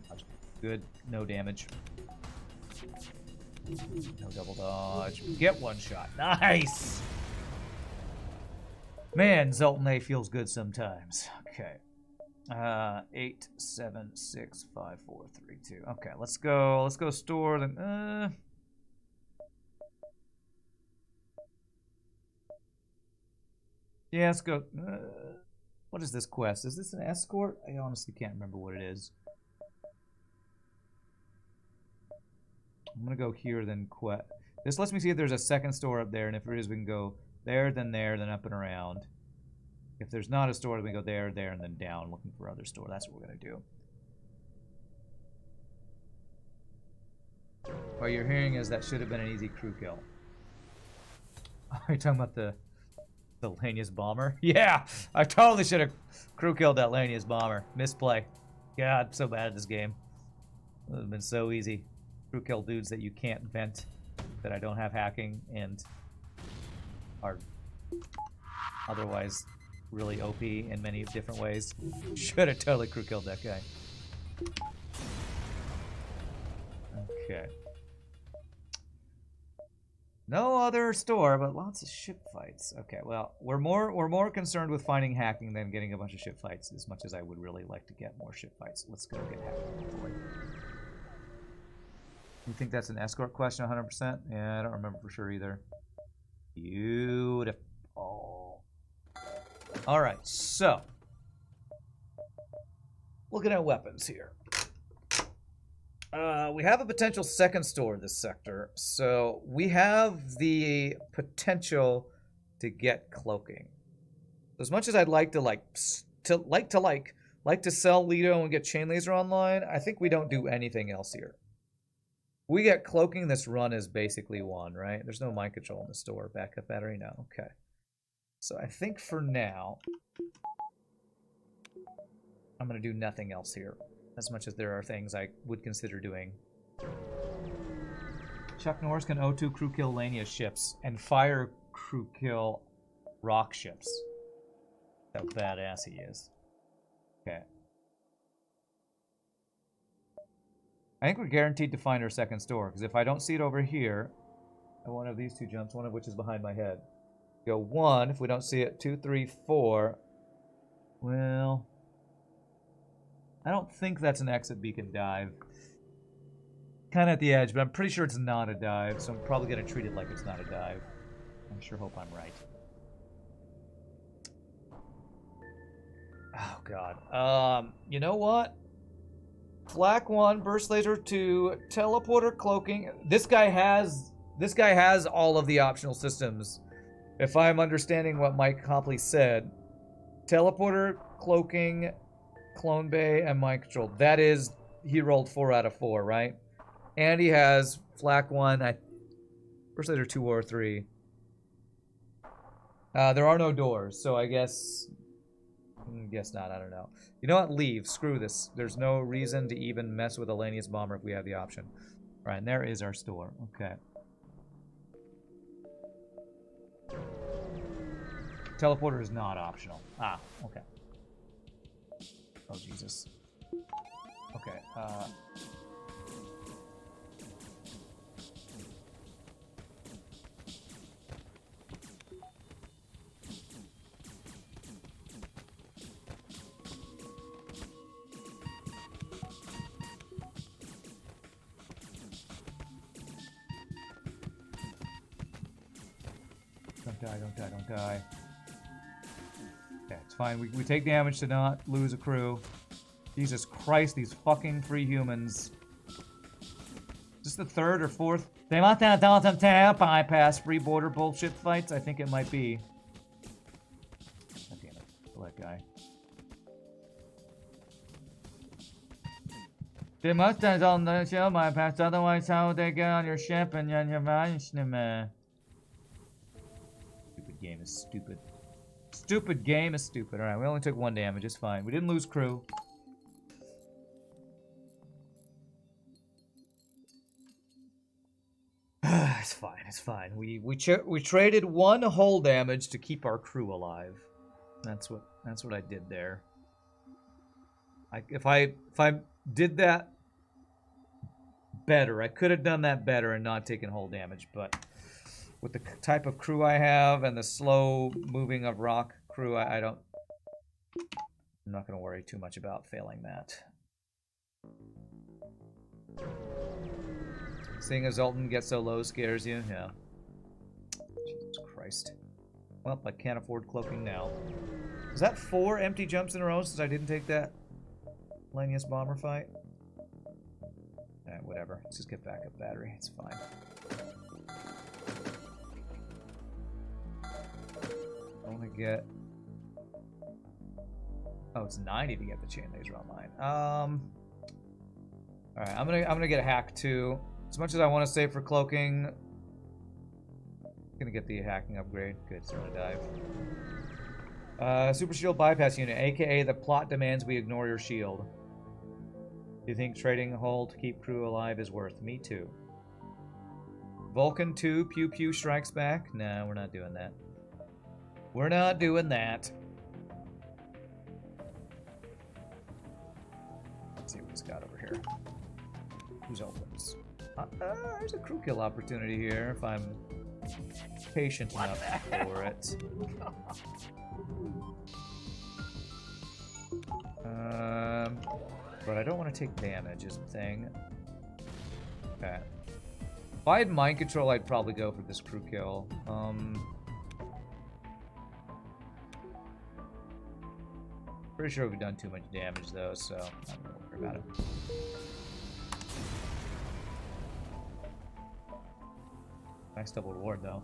Good, no damage. No double dodge. Get one shot. Nice! Man, Zoltan A feels good sometimes. Okay. 8, 7, 6, 5, 4, 3, 2. Okay, let's go. Let's go store the. Yeah, let's go. What is this quest? Is this an escort? I honestly can't remember what it is. I'm gonna go here, then quest. This lets me see if there's a second store up there, and if there is, we can go there, then up and around. If there's not a store, then we go there, and then down, looking for other store. That's what we're gonna do. What you're hearing is that should have been an easy crew kill. Are you talking about the Lanius bomber? Yeah, I totally should have crew killed that Lanius bomber. Misplay. God, I'm so bad at this game. It would have been so easy. Crew kill dudes that you can't vent, that I don't have hacking, and are otherwise really OP in many different ways. Should have totally crew killed that guy. Okay. No other store, but lots of ship fights. Okay, well, we're more concerned with finding hacking than getting a bunch of ship fights, as much as I would really like to get more ship fights. Let's go get hacking. You think that's an escort question 100%? Yeah, I don't remember for sure either. Beautiful. all. Alright, so. Looking at weapons here. We have a potential second store in this sector, so we have the potential to get cloaking. As much as I'd like to like to sell Lido and get chain laser online, I think we don't do anything else here. We get cloaking, this run is basically won, right? There's no mind control in the store. Backup battery, no. Okay. So I think for now, I'm going to do nothing else here. As much as there are things I would consider doing. Chuck Norris can O2 crew kill Lania ships and fire crew kill rock ships. How badass he is. Okay. I think we're guaranteed to find our second store, because if I don't see it over here, I won't have these two jumps, one of which is behind my head. Go 1, if we don't see it, 2, 3, 4. Well, I don't think that's an exit beacon dive. Kind of at the edge, but I'm pretty sure it's not a dive, so I'm probably going to treat it like it's not a dive. I sure hope I'm right. Oh, God. You know what? Flak 1, Burst Laser 2, Teleporter, Cloaking. This guy has all of the optional systems. If I'm understanding what Mike Copley said. Teleporter, Cloaking, Clone Bay, and Mind Control. That is, he rolled 4 out of 4, right? And he has Flak 1, Burst Laser 2 or 3. There are no doors, so I guess not, I don't know. You know what? Leave. Screw this. There's no reason to even mess with Elenius Bomber if we have the option. Right, and there is our store. Okay. Teleporter is not optional. Ah, okay. Oh, Jesus. Okay, Don't die. Okay, it's fine. We take damage to not lose a crew. Jesus Christ, these fucking free humans. Is this the 3rd or 4th? They want that Zoltan A bypass free border bullshit fights? I think it might be. God damn it. Kill that guy. They must have on the show bypass, otherwise how would they get on your ship and your man? Game is stupid. Stupid game is stupid. Alright, we only took 1 damage. It's fine. We didn't lose crew. It's fine. It's fine. We traded 1 hull damage to keep our crew alive. That's what I did there. If I did that better, I could have done that better and not taken hull damage, but with the type of crew I have and the slow moving of rock crew, I'm not going to worry too much about failing that. Seeing a Zoltan get so low scares you? Yeah. Jesus Christ. Well, I can't afford cloaking now. Is that 4 empty jumps in a row since I didn't take that Lanius Bomber fight? Alright, whatever. Let's just get backup battery. It's fine. Only get... Oh, it's 90 to get the chain laser online. Alright, I'm gonna get a hack too. As much as I want to save for cloaking, I'm gonna get the hacking upgrade. Good, so I'm gonna dive. Super shield bypass unit, aka the plot demands we ignore your shield. Do you think trading hull to keep crew alive is worth? Me too. Vulcan 2, Pew Pew strikes back? Nah, we're not doing that. We're not doing that. Let's see what he's got over here. Who's opens? There's a crew kill opportunity here if I'm patient enough for it. But I don't want to take damage is the thing. Okay. If I had mind control, I'd probably go for this crew kill. Pretty sure we've done too much damage though, so I'm not gonna worry about it. Nice double reward though.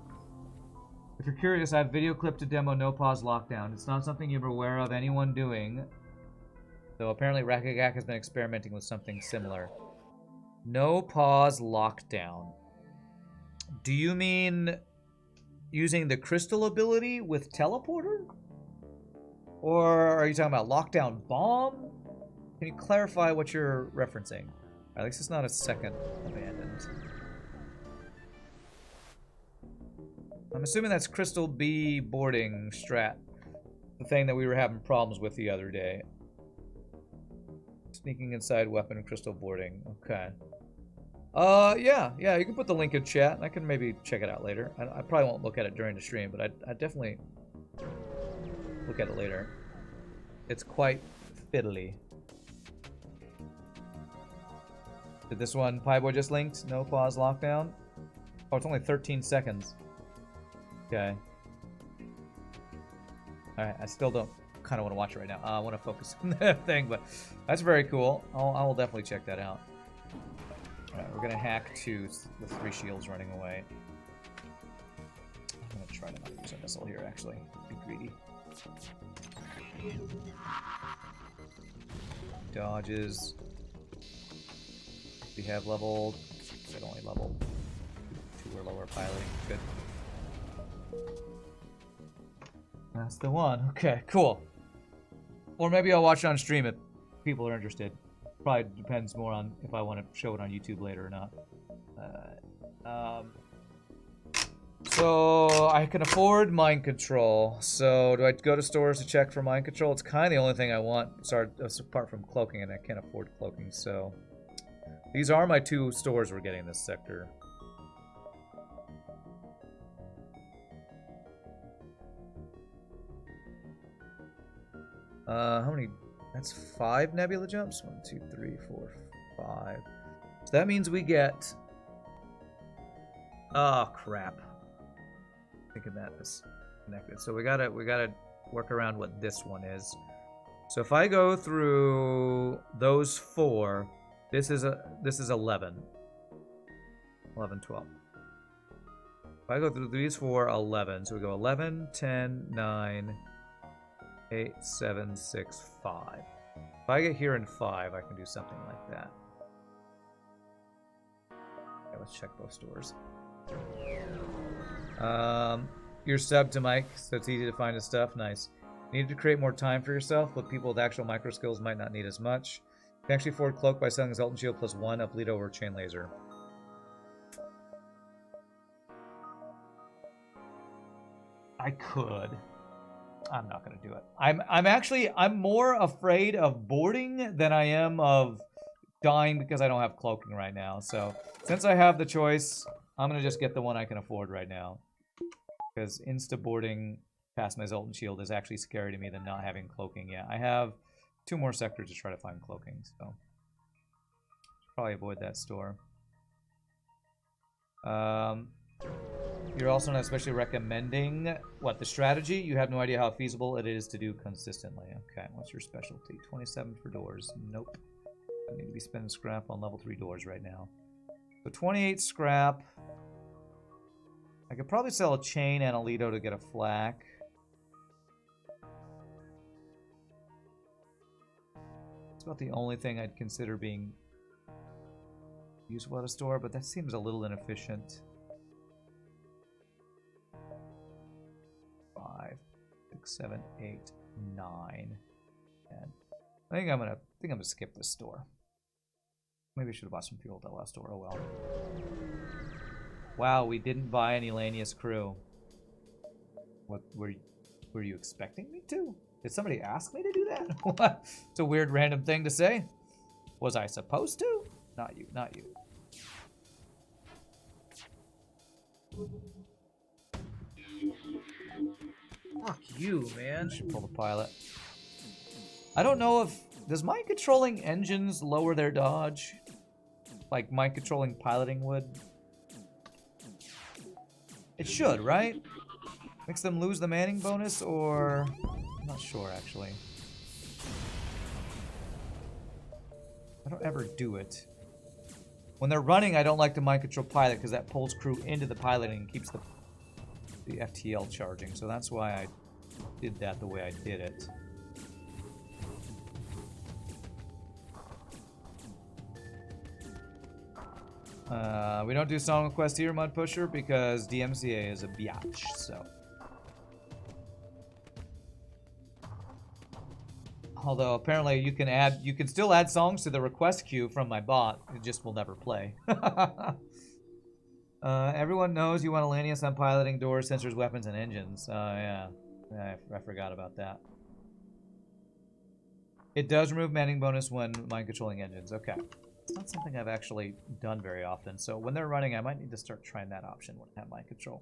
If you're curious, I have video clip to demo no pause lockdown. It's not something you're aware of anyone doing, though apparently Rakagak has been experimenting with something similar. No pause lockdown. Do you mean using the crystal ability with teleporter? Or are you talking about lockdown bomb? Can you clarify what you're referencing? At least it's not a second abandoned. I'm assuming that's crystal B boarding strat. The thing that we were having problems with the other day. Sneaking inside weapon crystal boarding. Okay. Yeah, you can put the link in chat, and I can maybe check it out later. I probably won't look at it during the stream, but I definitely look at it later. It's quite fiddly. Did this one Pieboy just linked? No pause lockdown? Oh, it's only 13 seconds. Okay. Alright, I still don't kind of want to watch it right now. I want to focus on that thing, but that's very cool. I will definitely check that out. Alright, we're gonna hack to the 3 shields running away. I'm gonna try to not use a missile here, actually. Be greedy. Dodges. We have leveled. It only leveled 2 or lower piloting. Good. That's the one. Okay, cool. Or maybe I'll watch it on stream if people are interested. Probably depends more on if I want to show it on YouTube later or not. So I can afford mind control. So do I go to stores to check for mind control? It's kind of the only thing I want. Sorry, apart from cloaking, and I can't afford cloaking. So these are my 2 stores we're getting in this sector. How many? That's 5 nebula jumps. 1, 2, 3, 4, 5. So that means we get. Oh crap! Thinking that is connected. So we gotta work around what this one is. So if I go through those 4, this is 11. 11, 12. If I go through these 4, 11. So we go 11, 10, 9. 8, 7, 6, 5. If I get here in 5, I can do something like that. Okay, let's check both stores. You're subbed to Mike, so it's easy to find his stuff. Nice. You need to create more time for yourself, but people with actual micro skills might not need as much. You can actually afford cloak by selling Zoltan Shield plus 1 up lead over chain laser. I could. I'm not gonna do it. I'm more afraid of boarding than I am of dying because I don't have cloaking right now. So since I have the choice, I'm gonna just get the one I can afford right now. Because insta boarding past my Zoltan Shield is actually scary to me than not having cloaking. Yeah, I have 2 more sectors to try to find cloaking, so should probably avoid that store. You're also not especially recommending, what, the strategy? You have no idea how feasible it is to do consistently. Okay, what's your specialty? 27 for doors. Nope. I need to be spending scrap on level 3 doors right now. So 28 scrap. I could probably sell a chain and a Lido to get a flak. It's about the only thing I'd consider being useful at a store, but that seems a little inefficient. 5, 6, 7, 8, 9, 10. I think I'm gonna skip this store. Maybe I should have bought some fuel at that last store. Oh well. Wow, we didn't buy any Lanius crew. What were you expecting me to? Did somebody ask me to do that? What? It's a weird random thing to say. Was I supposed to? Not you, not you. Fuck you, man. Should pull the pilot. I don't know if... Does mind controlling engines lower their dodge? Like mind controlling piloting would? It should, right? Makes them lose the Manning bonus, or... I'm not sure, actually. I don't ever do it. When they're running, I don't like to mind control pilot because that pulls crew into the piloting and keeps the FTL charging. So that's why I did that the way I did it. We don't do song request here, Mud Pusher, because DMCA is a biatch, so. Although apparently you can still add songs to the request queue from my bot. It just will never play. Everyone knows you want to land us on piloting doors, sensors, weapons, and engines. Yeah. I forgot about that. It does remove manning bonus when mind controlling engines. Okay. It's not something I've actually done very often, so when they're running, I might need to start trying that option when I have mind control.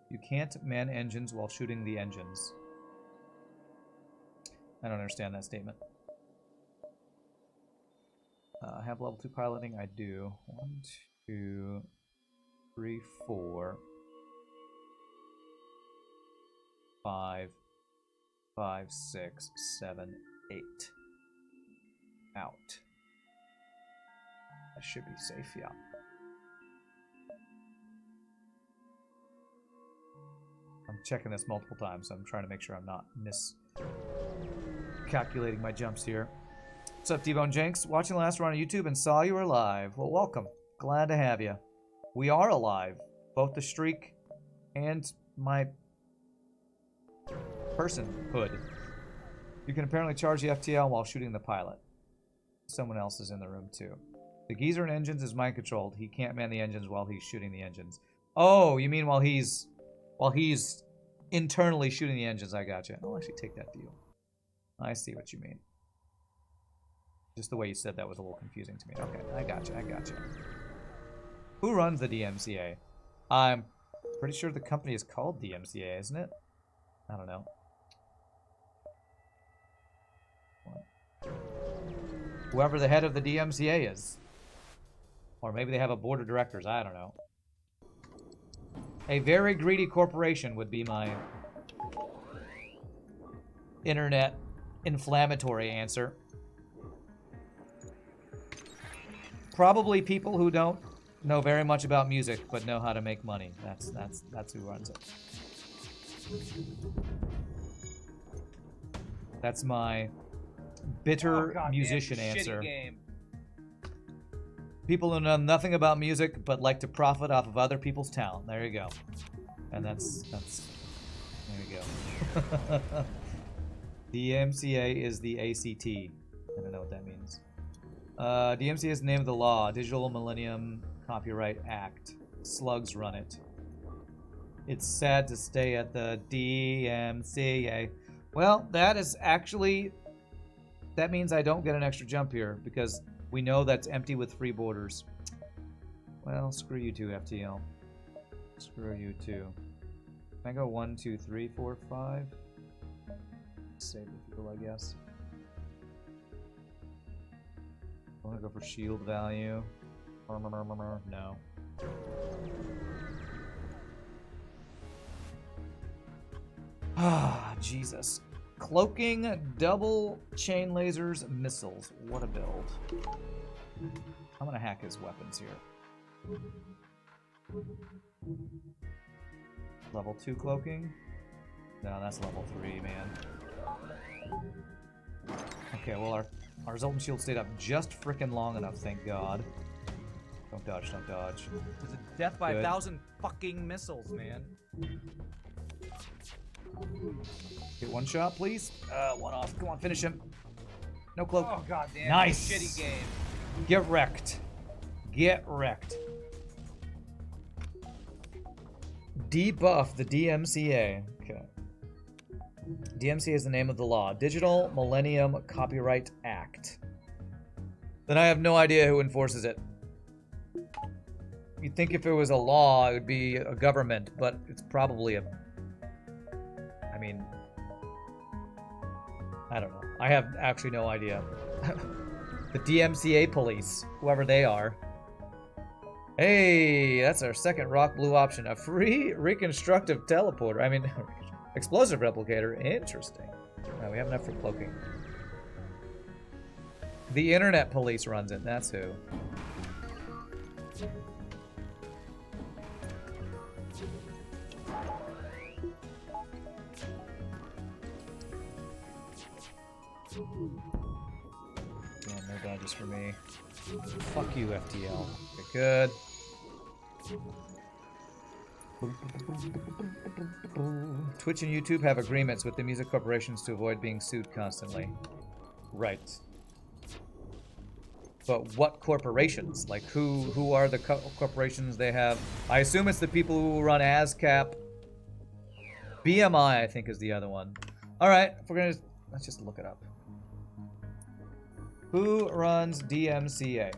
You can't man engines while shooting the engines. I don't understand that statement. Have level 2 piloting? I do. 1, 2, 3, 4, 5, 5, 6, 7, 8. Out. I should be safe, yeah. I'm checking this multiple times, so I'm trying to make sure I'm not miscalculating my jumps here. What's up, D-Bone Jenks? Watching the last run on YouTube and saw you were live. Well, welcome. Glad to have you. We are alive. Both the streak and my personhood. You can apparently charge the FTL while shooting the pilot. Someone else is in the room, too. The geezer in engines is mind controlled. He can't man the engines while he's shooting the engines. Oh, you mean while he's internally shooting the engines? I gotcha. I'll actually take that deal. I see what you mean. Just the way you said that was a little confusing to me. Okay, I gotcha. Who runs the DMCA? I'm pretty sure the company is called DMCA, isn't it? I don't know. Whoever the head of the DMCA is. Or maybe they have a board of directors, I don't know. A very greedy corporation would be my internet inflammatory answer. Probably people who don't know very much about music but know how to make money. That's who runs it. That's my bitter musician answer. People who know nothing about music but like to profit off of other people's talent. There you go. And that's there you go. DMCA is the ACT. I don't know what that means. DMCA is the name of the law. Digital Millennium Copyright Act. Slugs run it. It's sad to stay at the DMCA. Well, that is actually... That means I don't get an extra jump here, because we know that's empty with free borders. Well, screw you too, FTL. Screw you too. Can I go 1, 2, 3, 4, 5? Save the fuel, I guess. I want to go for shield value. No. Ah, Jesus. Cloaking, double chain lasers, missiles. What a build. I'm gonna hack his weapons here. Level 2 cloaking? No, that's level 3, man. Okay, well, our Zoltan shield stayed up just frickin' long enough, thank God. Don't dodge, don't dodge. It's a death by 1,000 fucking missiles, man. Get one shot, please. One off. Come on, finish him. No cloak. Oh, goddamn. Nice. Shitty game. Get wrecked. Get wrecked. Debuff the DMCA. Okay. DMCA is the name of the law. Digital Millennium Copyright Act. Then I have no idea who enforces it. You'd think if it was a law, it would be a government, but it's probably a... I mean... I don't know. I have actually no idea. The DMCA police, whoever they are. Hey, that's our second rock blue option. A free reconstructive teleporter. I mean, explosive replicator. Interesting. We have enough for cloaking. The internet police runs it, that's who. Yeah, no dodges for me. Fuck you, FTL. Okay, good. Twitch and YouTube have agreements with the music corporations to avoid being sued constantly. Right. But what corporations? Like, who are the corporations they have? I assume it's the people who run ASCAP. BMI, I think, is the other one. Alright, if we're gonna... Let's just look it up. Who runs DMCA?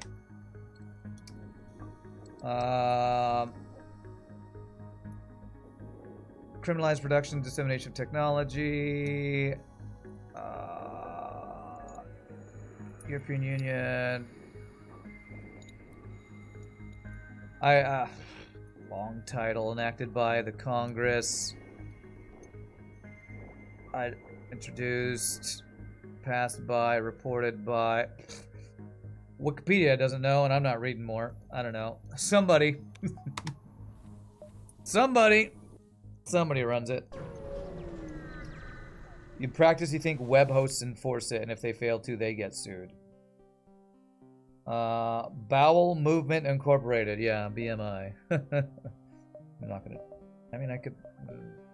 Criminalized production, dissemination of technology. European Union. Long title enacted by the Congress. Introduced, passed by, reported by. Wikipedia doesn't know, and I'm not reading more. I don't know. Somebody. Somebody runs it. You practice, you think web hosts enforce it, and if they fail to, they get sued. Bowel Movement Incorporated. Yeah, BMI. I'm not gonna... I mean, I could...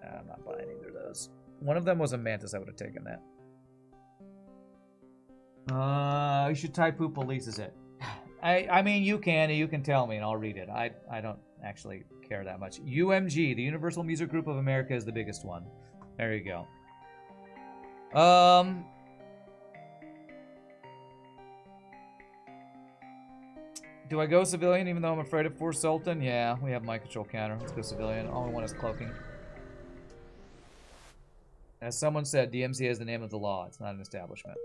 I'm not buying either of those. One of them was a mantis. I would have taken that. You should type who polices it. I mean, you can tell me and I'll read it. I don't actually care that much. UMG, the Universal Music Group of America, is the biggest one. There you go. Do I go civilian even though I'm afraid of Force Zoltan? Yeah, we have mind control counter. Let's go civilian. All we want is cloaking. As someone said, DMCA is the name of the law. It's not an establishment.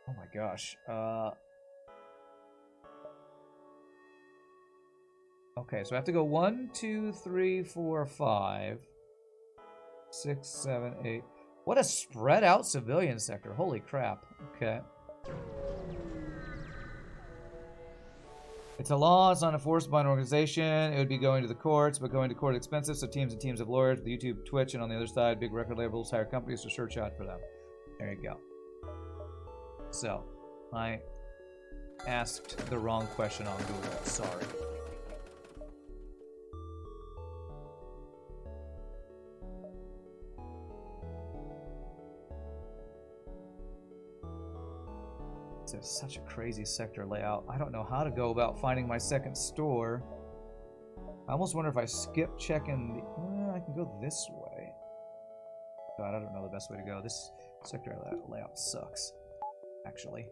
Oh my gosh. Okay, so I have to go 1, 2, 3, 4, 5, 6, 7, 8. What a spread out civilian sector. Holy crap. Okay. It's a law. It's not enforced by an organization. It would be going to the courts, but going to court is expensive, so teams and teams of lawyers, the YouTube, Twitch, and on the other side, big record labels hire companies to search out for them. There you go. So, I asked the wrong question on Google. Sorry. It's such a crazy sector layout. I don't know how to go about finding my second store. I almost wonder if I skip checking the... I can go this way. God, I don't know the best way to go. This sector layout sucks, actually.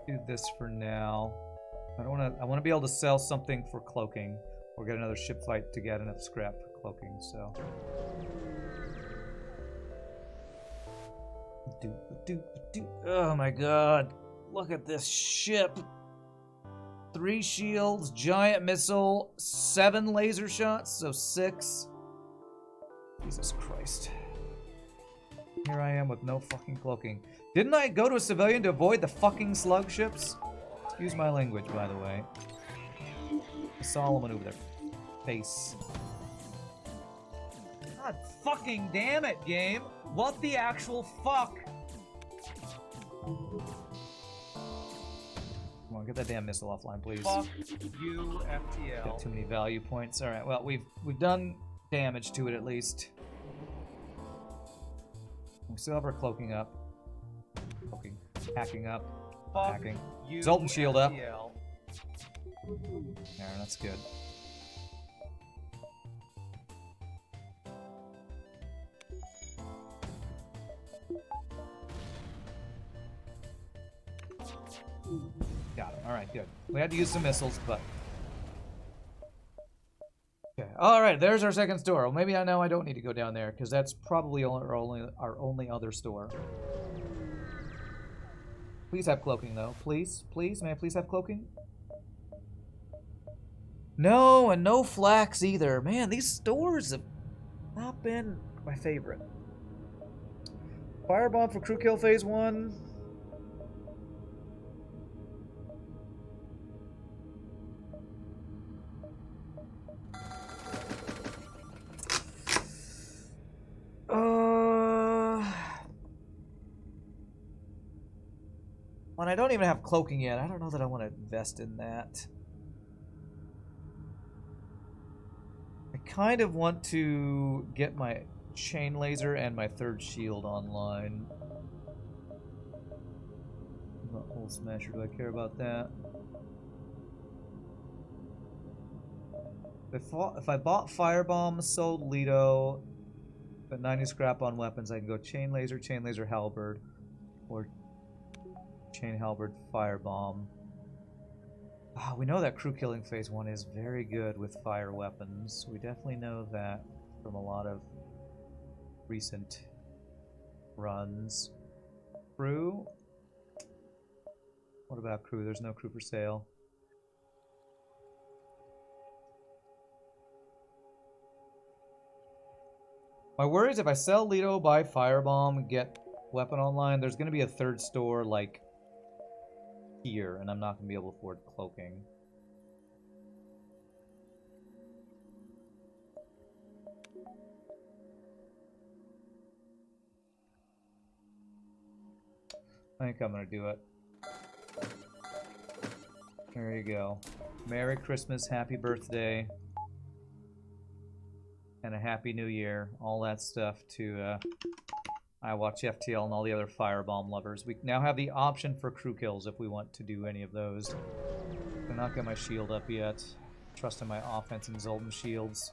Do this for now. I don't want to... I want to be able to sell something for cloaking. Or get another ship fight to get enough scrap for cloaking, so. Oh my god. Look at this ship. 3 shields, giant missile, 7 laser shots, so 6. Jesus Christ. Here I am with no fucking cloaking. Didn't I go to a civilian to avoid the fucking slug ships? Excuse my language, by the way. Solomon over their face. God fucking damn it, game! What the actual fuck? Come on, get that damn missile offline, please. Fuck you, FTL. Got too many value points. All right, well we've done damage to it at least. We still have our cloaking up. Cloaking, hacking up, Fuck hacking. you, Zoltan shield up. FTL. Yeah, that's good. Got him. Alright, good. We had to use some missiles, but... Okay. Alright, there's our second store. Well, maybe I know I don't need to go down there, because that's probably our only other store. Please have cloaking, though. Please? Please? May I please have cloaking? No, and no flax either. Man, these stores have not been my favorite. Firebomb for crew kill phase 1. When I don't even have cloaking yet, I don't know that I want to invest in that. I kind of want to get my chain laser and my third shield online. Not Hole Smasher, do I care about that? If I bought Firebomb, sold Lido, but 90 scrap on weapons, I can go chain laser halberd, or chain halberd firebomb. We know that crew killing phase 1 is very good with fire weapons. We definitely know that from a lot of recent runs. Crew? What about crew? There's no crew for sale. My worry is if I sell Lido, buy Firebomb, get weapon online, there's going to be a third store, like, here, and I'm not going to be able to afford cloaking. I think I'm going to do it. There you go. Merry Christmas, happy birthday, and a happy new year. All that stuff to I watch FTL and all the other Firebomb lovers. We now have the option for crew kills if we want to do any of those. I'm not getting my shield up yet. Trusting my offense and Zoltan shields.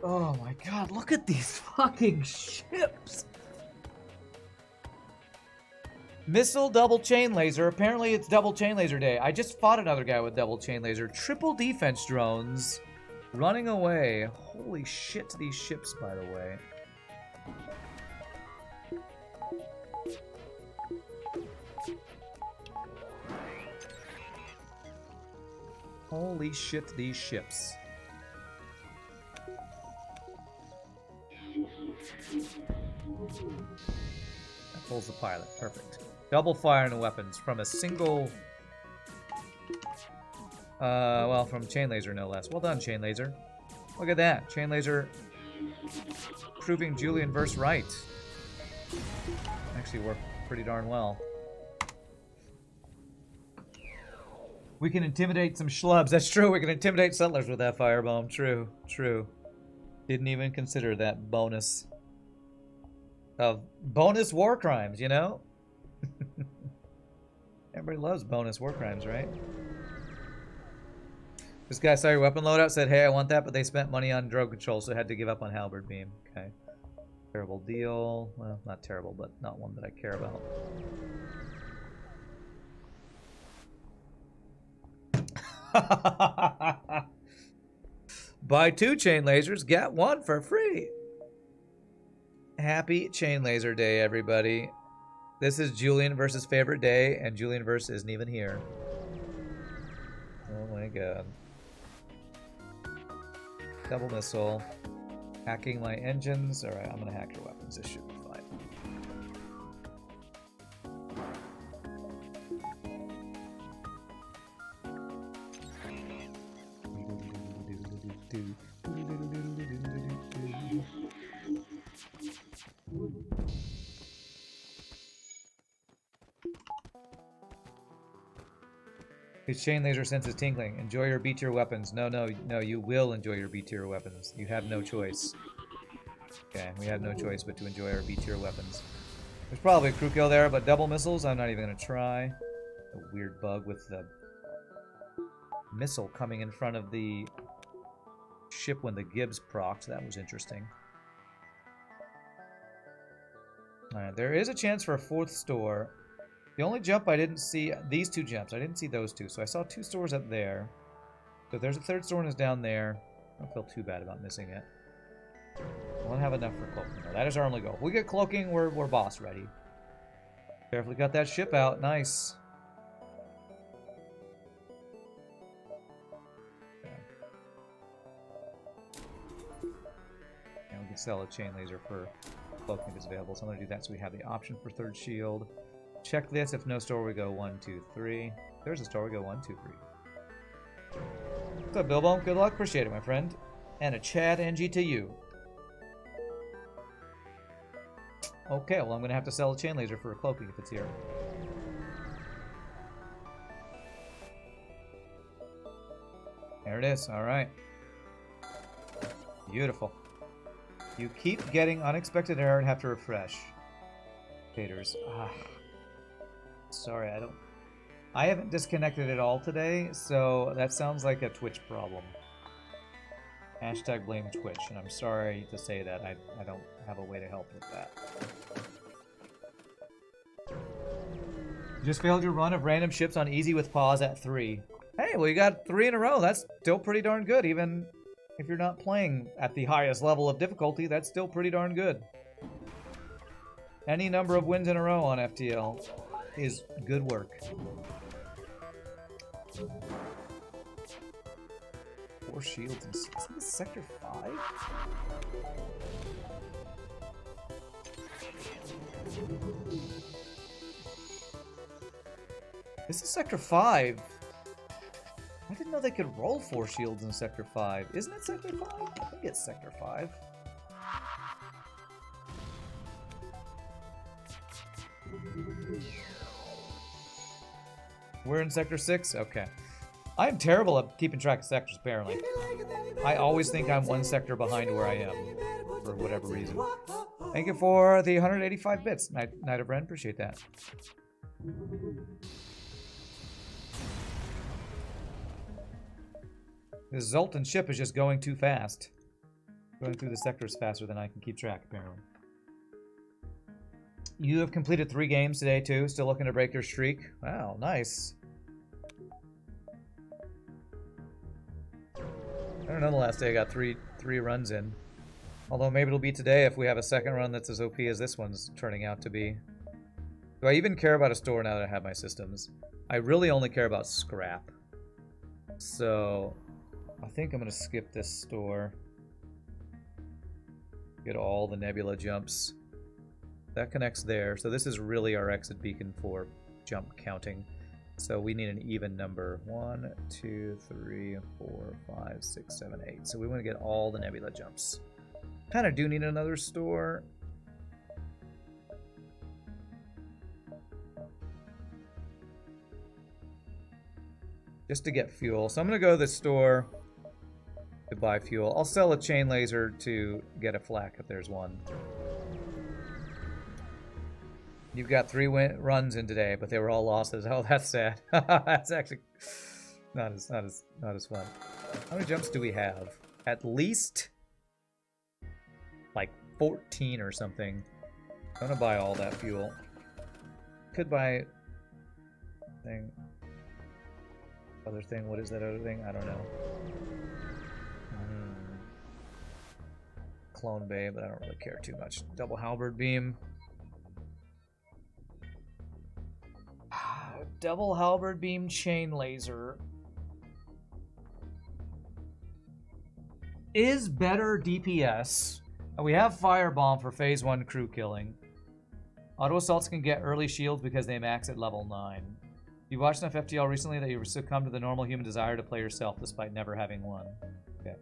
Oh my god, look at these fucking ships! Missile double chain laser. Apparently it's double chain laser day. I just fought another guy with double chain laser. Triple defense drones running away. Holy shit, these ships, by the way. Holy shit, these ships. That pulls the pilot. Perfect. Double fire and weapons from a single... well, from chain laser, no less. Well done, chain laser. Look at that. Chain laser proving Julian verse right. Actually worked pretty darn well. We can intimidate some schlubs. That's true. We can intimidate settlers with that firebomb. True. True. Didn't even consider that bonus. Of bonus war crimes, you know? Everybody loves bonus war crimes, right? This guy saw your weapon loadout, said, hey, I want that, but they spent money on drone control, so had to give up on halberd beam. Okay. Terrible deal. Well, not terrible, but not one that I care about. Buy 2 chain lasers, get 1 for free. Happy chain laser day, everybody. This is Julian versus favorite day, and Julian versus isn't even here. Oh my god. Double missile. Hacking my engines. Alright, I'm gonna hack your weapons. This should be fine. His chain laser senses tingling. Enjoy your B-tier weapons. No, no, no, you will enjoy your B-tier weapons. You have no choice. Okay, we have no choice but to enjoy our B-tier weapons. There's probably a crew kill there, but double missiles, I'm not even going to try. A weird bug with the missile coming in front of the ship when the Gibbs procced. That was interesting. Alright, there is a chance for a 4th store. The only jump I didn't see, these 2 jumps, I didn't see those 2. So I saw 2 stores up there. So if there's a 3rd store and it's down there, I don't feel too bad about missing it. I won't have enough for cloaking though. That is our only goal. If we get cloaking, we're boss ready. Carefully got that ship out. Nice. And we can sell a chain laser for cloaking if it's available. So I'm going to do that so we have the option for third shield. Check this. If no store, we go 1, 2, 3. There's a store, we go 1, 2, 3. What's up, Bilbo? Good luck. Appreciate it, my friend. And a Chad NG to you. Okay, well, I'm going to have to sell a chain laser for a cloaking if it's here. There it is. All right. Beautiful. You keep getting unexpected error and have to refresh. Haters. Sorry, I haven't disconnected at all today, so that sounds like a Twitch problem. Hashtag blame Twitch, and I'm sorry to say that. I don't have a way to help with that. You just failed your run of random ships on easy with pause at 3. Hey, well, you got 3 in a row. That's still pretty darn good, even if you're not playing at the highest level of difficulty. That's still pretty darn good. Any number of wins in a row on FTL is good work. 4 shields and 6. Is this Sector 5? This is Sector 5. I didn't know they could roll 4 shields in Sector 5. Isn't it Sector 5? I think it's Sector 5. We're in Sector 6? Okay. I'm terrible at keeping track of sectors, apparently. I always think I'm 1 sector behind where I am, for whatever reason. Thank you for the 185 bits, Knight of Ren. Appreciate that. This Zoltan ship is just going too fast. Going through the sectors faster than I can keep track, apparently. You have completed 3 games today, too. Still looking to break your streak. Wow, nice. I don't know the last day I got three runs in. Although maybe it'll be today if we have a second run that's as OP as this one's turning out to be. Do I even care about a store now that I have my systems? I really only care about scrap. So I think I'm going to skip this store. Get all the nebula jumps. That connects there. So this is really our exit beacon for jump counting. So we need an even number. 1, 2, 3, 4, 5, 6, 7, 8. So we want to get all the nebula jumps. Kind of do need another store. Just to get fuel. So I'm going to go to the store to buy fuel. I'll sell a chain laser to get a flak if there's one. You've got 3 runs in today, but they were all losses. Oh, that's sad. That's actually not as fun. How many jumps do we have? At least like 14 or something. I'm gonna buy all that fuel. Could buy thing. Other thing. What is that other thing? I don't know. Clone Bay, but I don't really care too much. Double halberd beam. Double halberd beam chain laser is better DPS. We have firebomb for phase 1 crew killing. Auto assaults can get early shields because they max at level 9. You watched enough FTL recently that you succumbed to the normal human desire to play yourself despite never having won. Okay.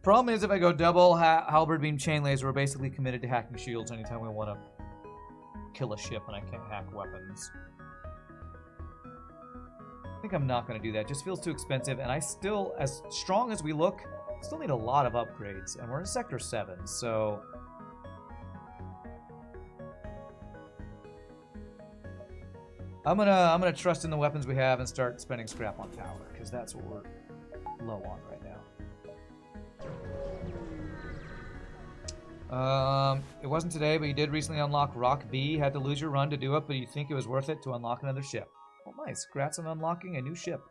Problem is, if I go double halberd beam chain laser, we're basically committed to hacking shields anytime we want to kill a ship and I can't hack weapons. I think I'm not going to do that. It just feels too expensive, and I still, as strong as we look, still need a lot of upgrades, and we're in Sector 7, so I'm gonna trust in the weapons we have and start spending scrap on power, because that's what we're low on right now. It wasn't today, but you did recently unlock Rock B. Had to lose your run to do it, but you think it was worth it to unlock another ship. Well, nice. Congrats on unlocking a new ship.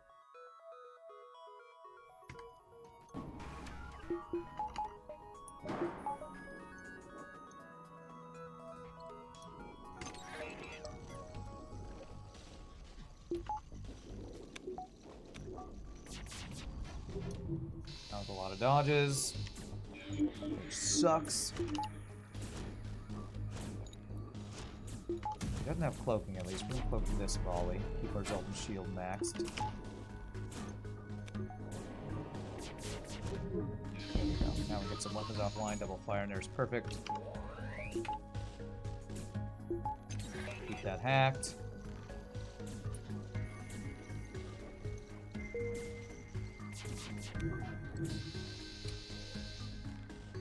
That was a lot of dodges. Which sucks. He doesn't have cloaking at least. We're gonna cloak this volley. Keep our Zoltan shield maxed. There we go. Now we get some weapons offline. Double fire and there's perfect. Keep that hacked.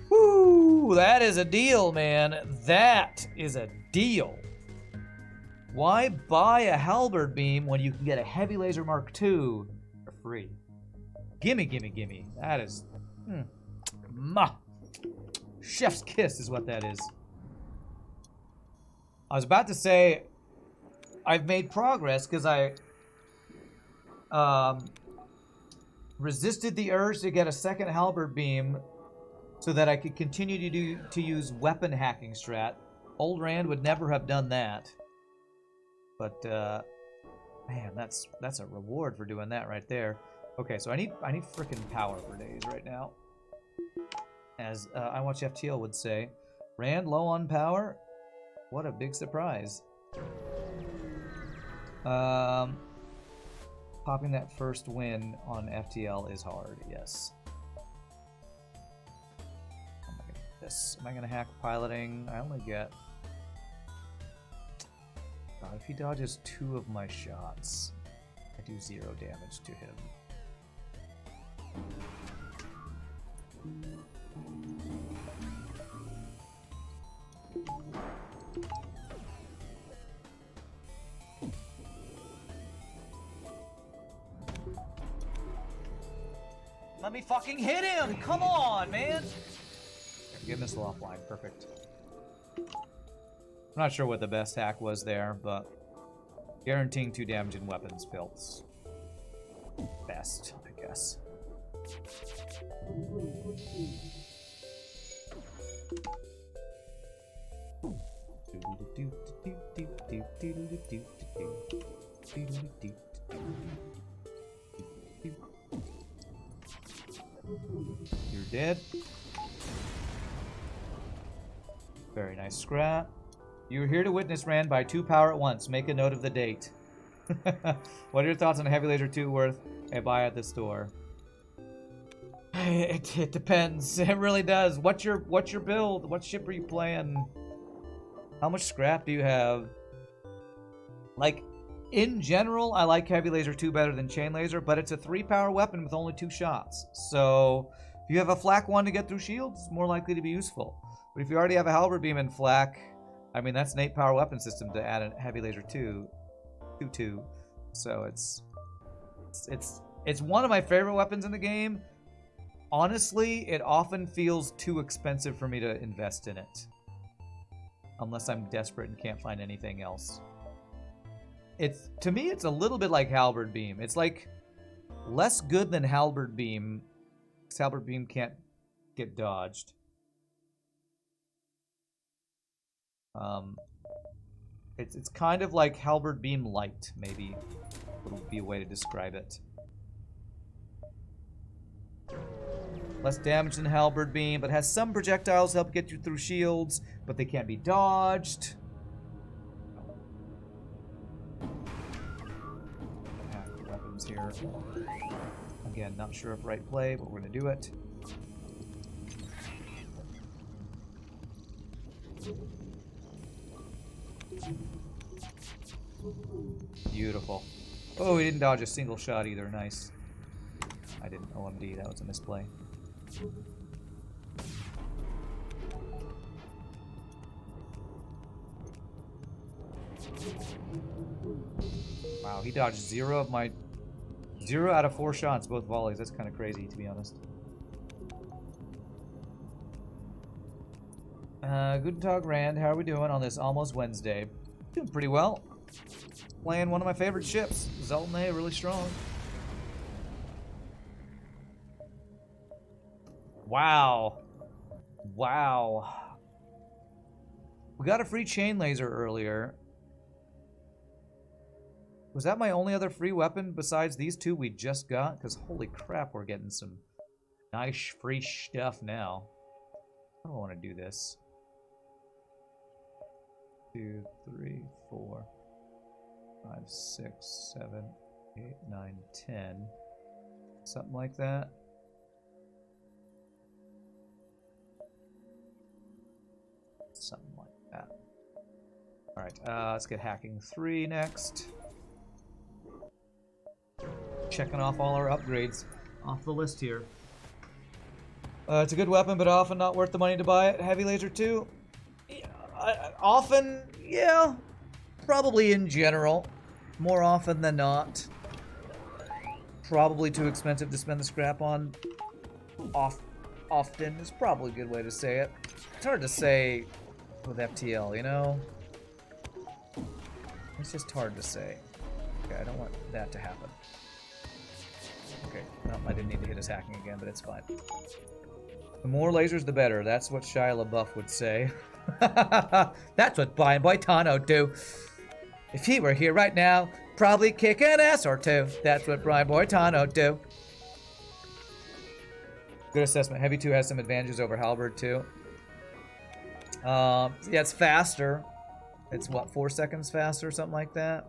Woo! That is a deal, man. That is a deal. Why buy a halberd beam when you can get a heavy laser Mark II for free? Gimme, gimme, gimme. That is... Chef's kiss is what that is. I was about to say I've made progress because I resisted the urge to get a second halberd beam so that I could continue to use weapon hacking strat. Old Rand would never have done that. But man, that's a reward for doing that right there. Okay, so I need frickin' power for days right now. As I Watch FTL would say, Rand low on power. What a big surprise. Popping that first win on FTL is hard, yes. Am I gonna hack piloting? I only get... God, if he dodges 2 of my shots, I do 0 damage to him. Let me fucking hit him! Come on, man! Get missile offline, perfect. I'm not sure what the best hack was there, but guaranteeing 2 damage in weapons felt best, I guess. You're dead. Very nice scrap. You're here to witness Rand buy 2 power at once. Make a note of the date. What are your thoughts on Heavy Laser 2 worth a buy at the store? It depends. It really does. What's your build? What ship are you playing? How much scrap do you have? Like, in general, I like Heavy Laser 2 better than Chain Laser, but it's a 3 power weapon with only 2 shots. So, if you have a flak 1 to get through shields, it's more likely to be useful. But if you already have a halberd beam and flak, I mean, that's an 8 power weapon system to add a Heavy Laser 2. So it's one of my favorite weapons in the game. Honestly, it often feels too expensive for me to invest in it. Unless I'm desperate and can't find anything else. To me, it's a little bit like halberd beam. It's like less good than halberd beam, because halberd beam can't get dodged. It's kind of like halberd beam light, maybe would be a way to describe it. Less damage than halberd beam, but has some projectiles help get you through shields, but they can't be dodged. Weapons here. Again, not sure if right play, but we're gonna do it. Beautiful. Oh, he didn't dodge a single shot either. Nice. I didn't OMD. That was a misplay. Wow, he dodged 0 out of 4 shots, both volleys. That's kind of crazy, to be honest. Guten Tag, Rand. How are we doing on this almost Wednesday? Doing pretty well. Playing one of my favorite ships. Zoltan A, really strong. Wow. Wow. We got a free chain laser earlier. Was that my only other free weapon besides these 2 we just got? Because holy crap, we're getting some Nice free stuff now. I don't want to do this. 2, 3, 4, 5, 6, 7, 8, 9, 10. Something like that. Something like that. Alright, let's get hacking 3 next. Checking off all our upgrades off the list here. It's a good weapon, but often not worth the money to buy it. Heavy laser 2? Often, yeah. Probably in general. More often than not. Probably too expensive to spend the scrap on. Often is probably a good way to say it. It's hard to say with FTL, you know? It's just hard to say. Okay, I don't want that to happen. Okay, no, I didn't need to hit his hacking again, but it's fine. The more lasers, the better. That's what Shia LaBeouf would say. That's what Brian Boitano do. If he were here right now, probably kick an ass or two. That's what Brian Boitano do. Good assessment. Heavy 2 has some advantages over Halberd too. Yeah, it's faster. It's what, 4 seconds faster or something like that.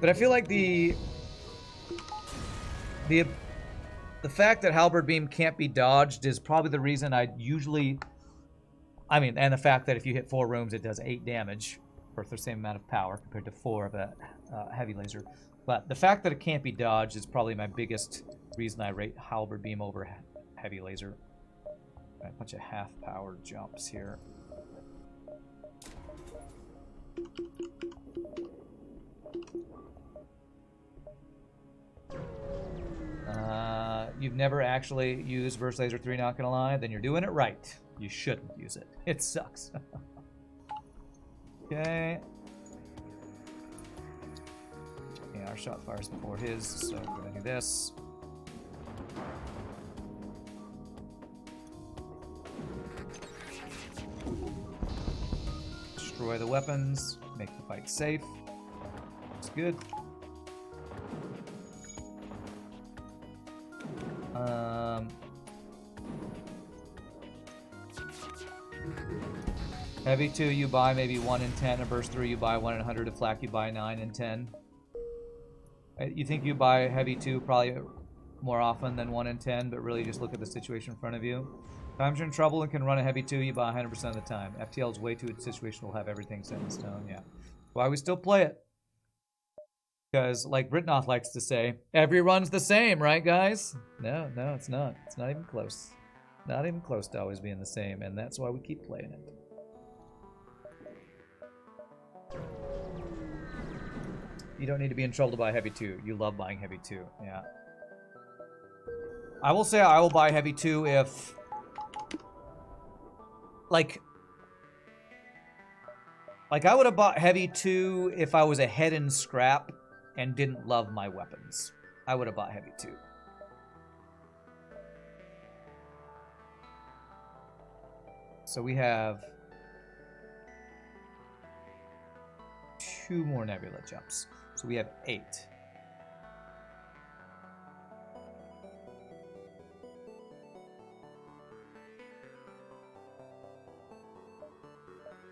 But I feel like the fact that Halberd Beam can't be dodged is probably the reason I usually... I mean, and the fact that if you hit 4 rooms, it does 8 damage for the same amount of power compared to 4 of a heavy laser. But the fact that it can't be dodged is probably my biggest reason I rate Halberd Beam over heavy laser. Got a bunch of half-powered jumps here. You've never actually used Burst Laser 3, not gonna lie? Then you're doing it right. You shouldn't use it. It sucks. Okay. Yeah, our shot fires before his, so we're gonna do this. Destroy the weapons, make the fight safe. It's good. Heavy 2 you buy maybe 1 in 10, a Burst 3 you buy 1 in 100, a Flak you buy 9 in 10. You think you buy Heavy 2 probably more often than 1 in 10, but really just look at the situation in front of you. Times you're in trouble and can run a Heavy 2, you buy 100% of the time. FTL is way too situational, will have everything set in stone, yeah. Why we still play it. Because, like Britnoth likes to say, every run's the same, right, guys? No, it's not. It's not even close. Not even close to always being the same, and that's why we keep playing it. You don't need to be in trouble to buy Heavy 2. You love buying Heavy 2, yeah. I will say I will buy Heavy 2 if... Like I would have bought Heavy 2 if I was ahead in scrap and didn't love my weapons. I would have bought Heavy 2. So we have 2 more Nebula jumps. So we have 8.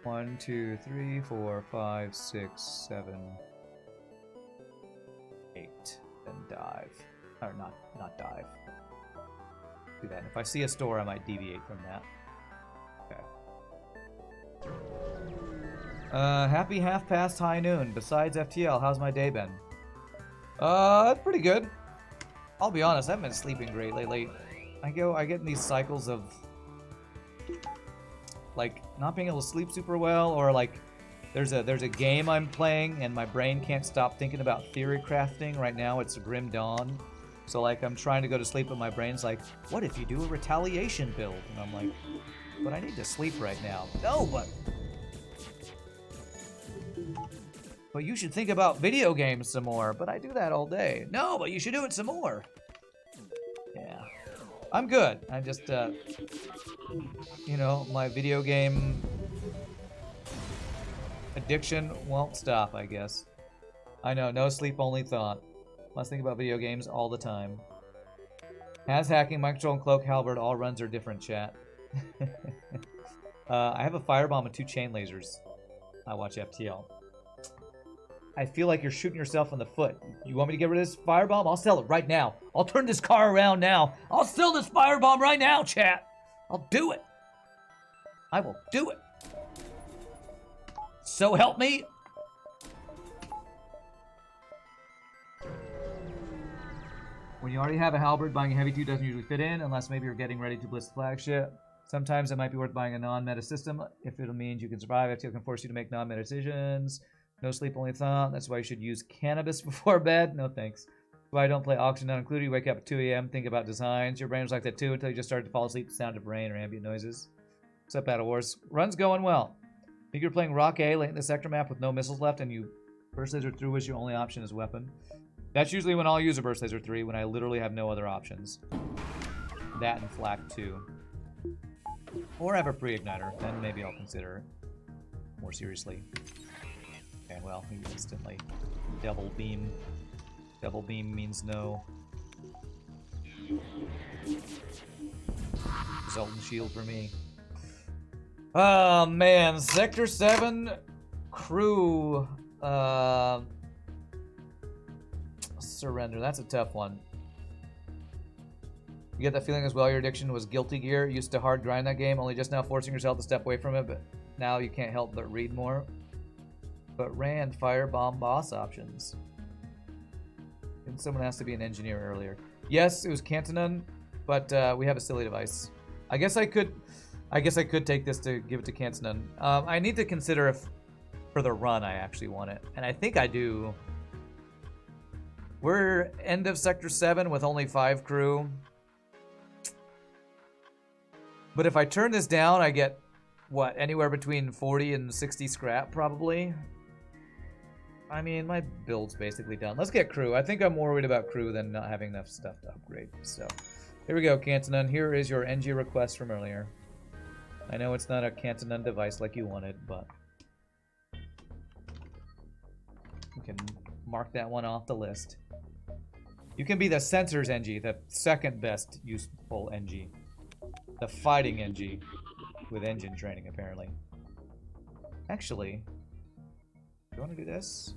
One, 2, 3, 4, 5, 6, 7, 8. Then dive. Or not dive. Do that. And if I see a store, I might deviate from that. Okay. Happy half past high noon. Besides FTL, how's my day been? Pretty good. I'll be honest, I haven't been sleeping great lately. I get in these cycles of like not being able to sleep super well, or like there's a game I'm playing and my brain can't stop thinking about theory crafting. Right now it's Grim Dawn. So like I'm trying to go to sleep but my brain's like, what if you do a retaliation build? And I'm like, but I need to sleep right now. No, but you should think about video games some more. But I do that all day. No, but you should do it some more. Yeah. I'm good. I just, you know, my video game addiction won't stop, I guess. I know, no sleep only thought. Must think about video games all the time. Has hacking, mind control, and cloak, halberd. All runs are different, chat. I have a firebomb and 2 chain lasers. I watch FTL. I feel like you're shooting yourself in the foot. You want me to get rid of this firebomb? I'll sell it right now. I'll turn this car around now. I'll sell this firebomb right now, chat. I'll do it. I will do it. So help me. When you already have a halberd, buying a heavy 2 doesn't usually fit in, unless maybe you're getting ready to blitz the flagship. Sometimes it might be worth buying a non-meta system if it means you can survive. FTL can force you to make non-meta decisions. No sleep, only thought. That's why you should use cannabis before bed. No thanks. That's why I don't play auction not included. You wake up at 2 a.m., think about designs. Your brain was like that too until you just started to fall asleep to the sound of rain or ambient noises. What's up, Battle Wars? Run's going well. I think you're playing Rock A late in the sector map with no missiles left, and you burst laser through is your only option as weapon. That's usually when I'll use a burst laser 3, when I literally have no other options. That and flak 2. Or have a pre-igniter, then maybe I'll consider it more seriously. Okay, well, he instantly double beam. Double beam means no. Zoltan shield for me. Oh man, Sector 7 crew surrender. That's a tough one. You get that feeling as well. Your addiction was Guilty Gear. You used to hard grind that game, only just now forcing yourself to step away from it, but now you can't help but read more. But Rand, firebomb boss options. And someone has to be an engineer earlier. Yes, it was Cantonon, but we have a silly device. I guess I could take this to give it to Cantonon. I need to consider if for the run I actually want it, and I think I do. We're end of Sector 7 with only 5 crew. But if I turn this down, I get, what, anywhere between 40 and 60 scrap, probably? I mean, my build's basically done. Let's get crew. I think I'm more worried about crew than not having enough stuff to upgrade. So, here we go, Cantonon. Here is your NG request from earlier. I know it's not a Cantonon device like you wanted, but we can mark that one off the list. You can be the sensors NG, the second best useful NG. The fighting NG with engine training, apparently. Actually, do you want to do this?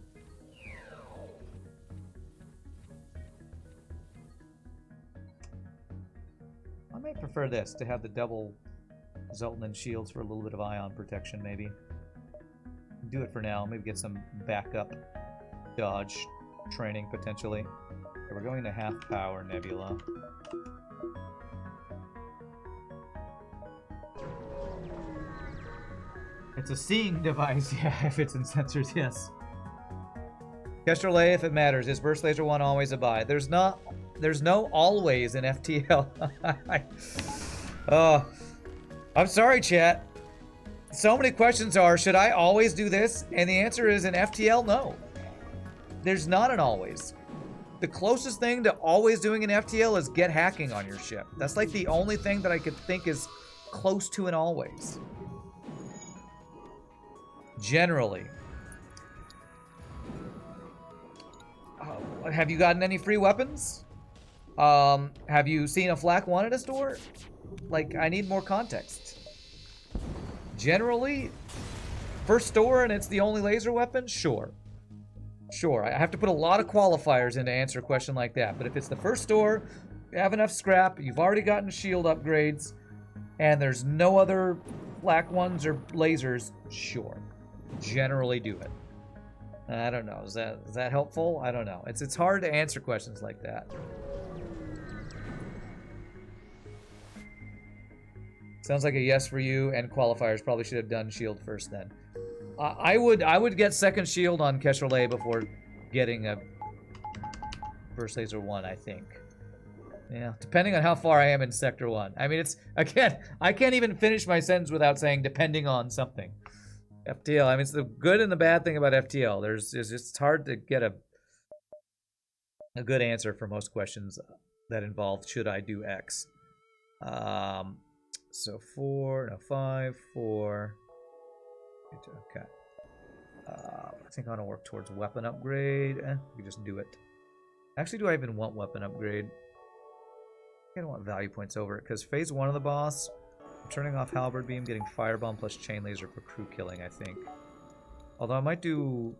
I might prefer this, to have the double Zoltan and shields for a little bit of ion protection, maybe. Do it for now. Maybe get some backup dodge training, potentially. Okay, we're going to half power nebula. It's a seeing device, yeah, if it's in sensors, yes. Kestrel A if it matters. Is Burst Laser 1 always a buy? There's no always in FTL. Oh, I'm sorry, chat. So many questions are, should I always do this? And the answer is in FTL, no. There's not an always. The closest thing to always doing an FTL is get hacking on your ship. That's like the only thing that I could think is close to an always. Generally. Have you gotten any free weapons? Have you seen a flak 1 at a store? Like, I need more context. Generally, first store and it's the only laser weapon? Sure. Sure, I have to put a lot of qualifiers in to answer a question like that. But if it's the first store, you have enough scrap, you've already gotten shield upgrades, and there's no other flak 1s or lasers, sure. Generally do it. I don't know. Is that helpful? I don't know. It's hard to answer questions like that. Sounds like a yes for you, and qualifiers. Probably should have done shield first then. I would get second shield on Kestrel A before getting a Burst Laser 1, I think. Yeah, depending on how far I am in Sector 1. I mean, it's, again, I can't even finish my sentence without saying depending on something. FTL, I mean, it's the good and the bad thing about FTL. It's hard to get a good answer for most questions that involve should I do X. So 5, 4. Okay. I think I want to work towards weapon upgrade. We can just do it. Actually, do I even want weapon upgrade? I don't want value points over it, because phase 1 of the boss, I'm turning off Halberd Beam, getting Firebomb plus Chain Laser for crew killing, I think. Although I might do...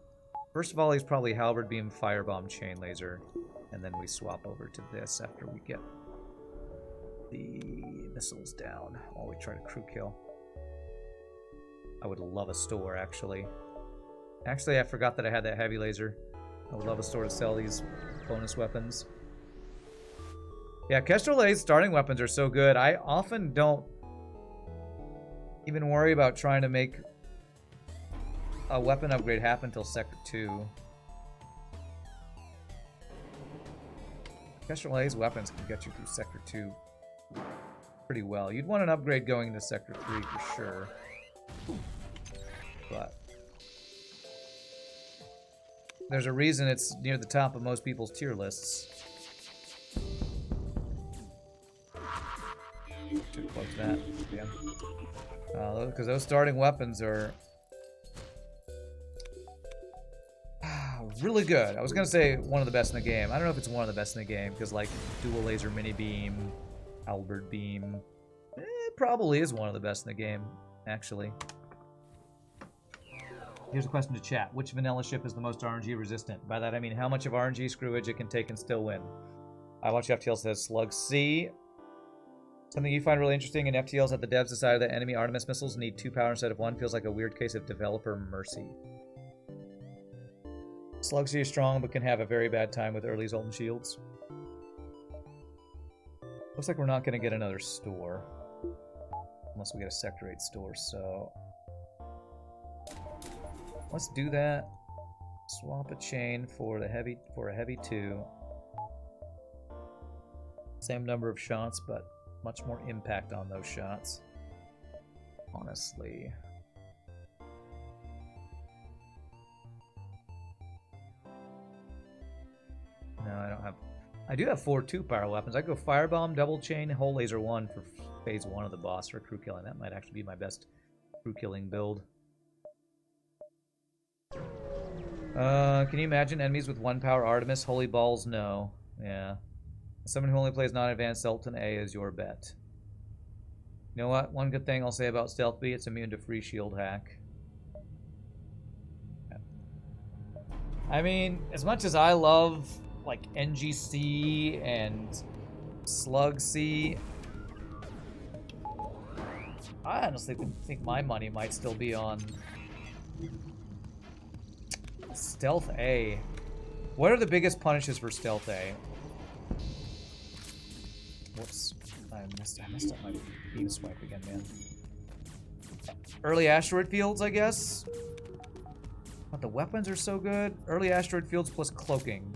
First volley is probably Halberd Beam, Firebomb, Chain Laser, and then we swap over to this after we get the missiles down while we try to crew kill. I would love a store, actually. Actually, I forgot that I had that heavy laser. I would love a store to sell these bonus weapons. Yeah, Kestrel A's starting weapons are so good. I often don't even worry about trying to make a weapon upgrade happen until Sector 2. Kestrel A's weapons can get you through Sector 2 pretty well. You'd want an upgrade going into Sector 3 for sure. But there's a reason it's near the top of most people's tier lists. Too close to that. Yeah. Because those starting weapons are really good. I was going to say one of the best in the game. I don't know if it's one of the best in the game, because like dual laser mini beam, Halberd beam, it probably is one of the best in the game, actually. Here's a question to chat. Which vanilla ship is the most RNG resistant? By that I mean how much of RNG screwage it can take and still win. I watch FTL says Slug C. Something you find really interesting in FTL is that the devs decided that enemy Artemis missiles need 2 power instead of 1. Feels like a weird case of developer mercy. Slug C is strong but can have a very bad time with early Zoltan shields. Looks like we're not going to get another store. Unless we get a Sector 8 store, so... Let's do that. Swap a chain for a heavy 2. Same number of shots, but much more impact on those shots. Honestly. No, I don't have... I do have 4 2-power weapons. I go Firebomb, Double Chain, Whole Laser 1 for phase 1 of the boss for crew killing. That might actually be my best crew killing build. Can you imagine enemies with 1-power Artemis? Holy balls, no. Yeah. Someone who only plays non-advanced Zoltan A is your bet. You know what? One good thing I'll say about Stealth B, it's immune to free shield hack. Yeah. I mean, as much as I love, like, NGC and Slug C, I honestly think my money might still be on Stealth A. What are the biggest punishes for Stealth A? Whoops. I messed up my beam swipe again, man. Early asteroid fields, I guess? But the weapons are so good. Early asteroid fields plus cloaking.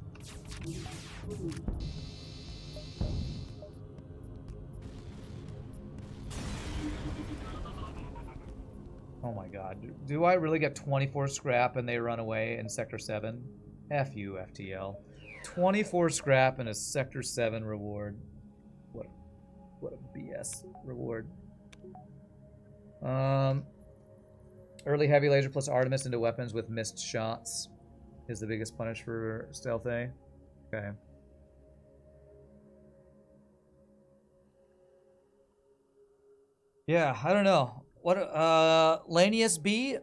Oh my god. Do I really get 24 scrap and they run away in Sector 7? F you, FTL. 24 scrap and a Sector 7 reward. What a BS reward. Early heavy laser plus Artemis into weapons with missed shots is the biggest punish for Stealth A. Okay. Yeah, I don't know. What, Lanius B?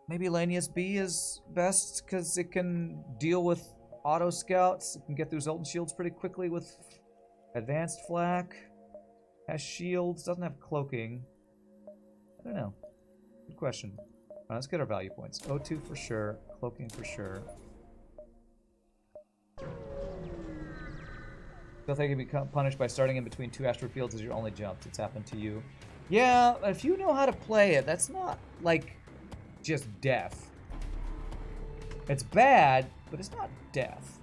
Maybe Lanius B is best because it can deal with auto scouts. It can get through Zoltan shields pretty quickly with advanced flak. Has shields, doesn't have cloaking. I don't know. Good question. Right, let's get our value points. O2 for sure, cloaking for sure. Still think you can be punished by starting in between 2 asteroid fields as your only jumps. It's happened to you. Yeah, if you know how to play it, that's not, like, just death. It's bad, but it's not death.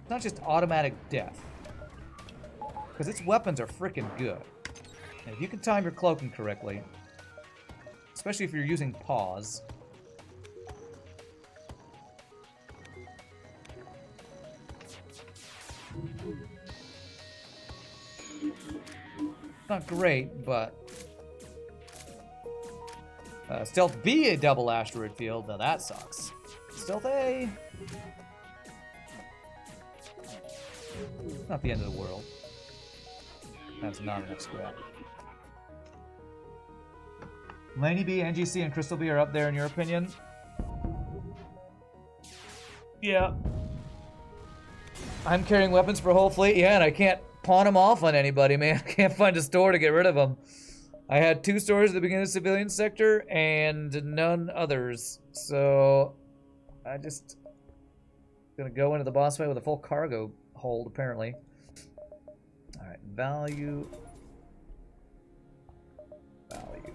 It's not just automatic death. Because its weapons are freaking good. And if you can time your cloaking correctly, especially if you're using pause, not great, but Stealth B a double asteroid field, now that sucks. Stealth A. Not the end of the world. That's not enough scrap. Laney B, NGC, and Crystal B are up there in your opinion? Yeah. I'm carrying weapons for whole fleet, yeah, and I can't pawn them off on anybody, man. I can't find a store to get rid of them. I had 2 stores at the beginning of the civilian sector and none others. So I just gonna go into the boss fight with a full cargo hold, apparently. Alright, value. Value.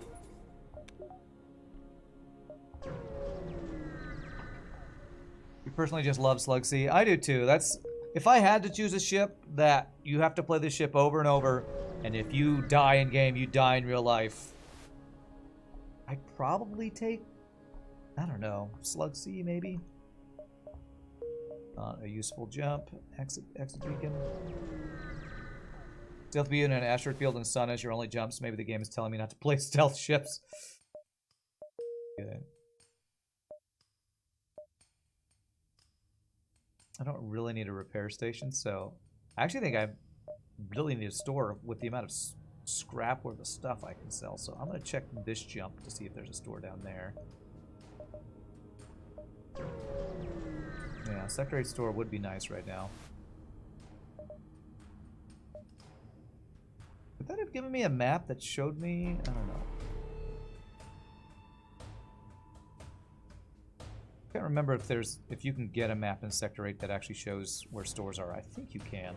You personally just love Slug C. I do too. That's if I had to choose a ship that you have to play this ship over and over, and if you die in game, you die in real life, I'd probably take, I don't know, Slug C maybe? A useful jump, exit beacon. Stealth beacon and asteroid field and sun as your only jumps. Maybe the game is telling me not to play stealth ships. Good. I don't really need a repair station, so I actually think I really need a store with the amount of scrap worth of stuff I can sell. So I'm going to check this jump to see if there's a store down there. Yeah, Sector 8 store would be nice right now. Would that have given me a map that showed me? I don't know. I can't remember if you can get a map in Sector 8 that actually shows where stores are. I think you can.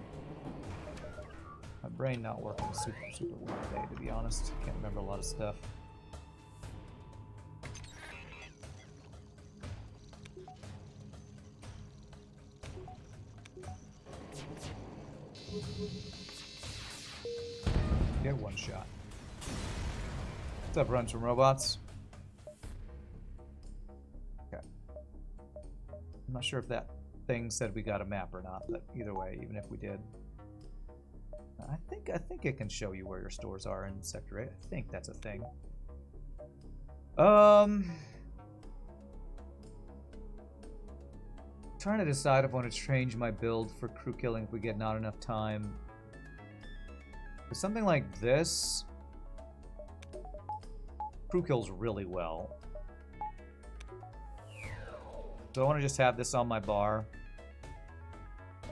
My brain not working super well today, to be honest. Can't remember a lot of stuff. Get one shot. What's up, Runs from Robots? Okay. I'm not sure if that thing said we got a map or not, but either way, even if we did, I think it can show you where your stores are in Sector 8. I think that's a thing. Trying to decide if I want to change my build for crew killing if we get not enough time. With something like this, crew kills really well. So I want to just have this on my bar. I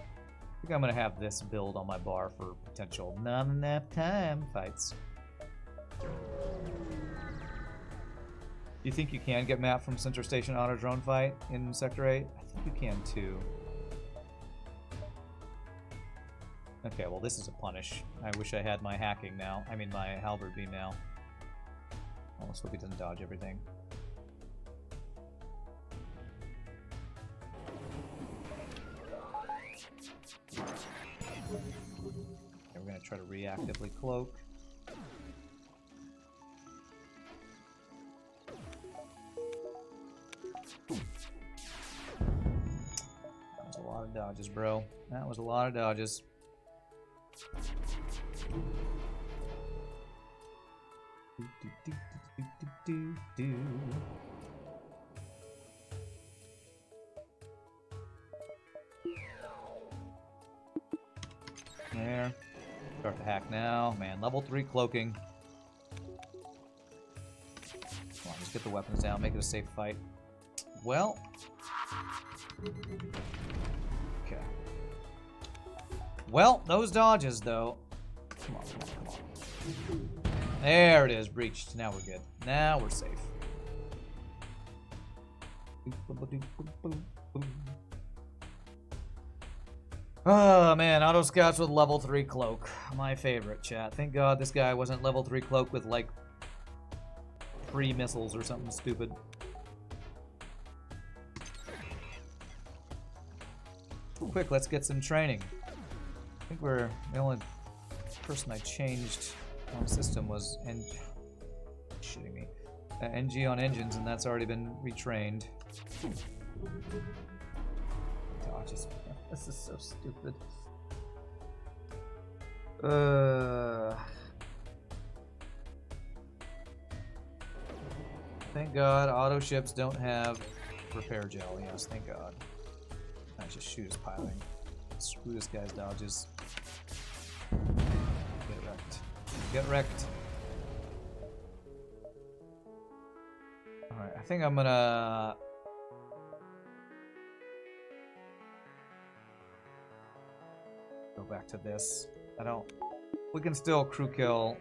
think I'm going to have this build on my bar for potential not enough time fights. Do you think you can get map from Center Station Auto Drone fight in Sector 8? I think you can too. Okay, well this is a punish. I wish I had my hacking now. I mean my halberd beam now. Let's hope he doesn't dodge everything. Okay, we're gonna try to reactively cloak. That was a lot of dodges, bro. That was a lot of dodges. There. Start to hack now. Man, level 3 cloaking. Come on, just get the weapons down, make it a safe fight. Well. Okay. Well, those dodges, though. Come on, come on, come on. There it is, breached. Now we're good. Now we're safe. Oh man, auto scouts with level 3 cloak. My favorite, chat. Thank God this guy wasn't level 3 cloak with like 3 missiles or something stupid. Quick, let's get some training. I think we're the only person I changed on system was shitting me. NG on engines, and that's already been retrained. Dodges. This is so stupid. Thank God auto ships don't have repair gel. Yes, thank God. I just shoot his piling. Screw this guy's dodges. Get wrecked. Get wrecked. Alright, I think I'm gonna... go back to this. I don't... We can still crew kill.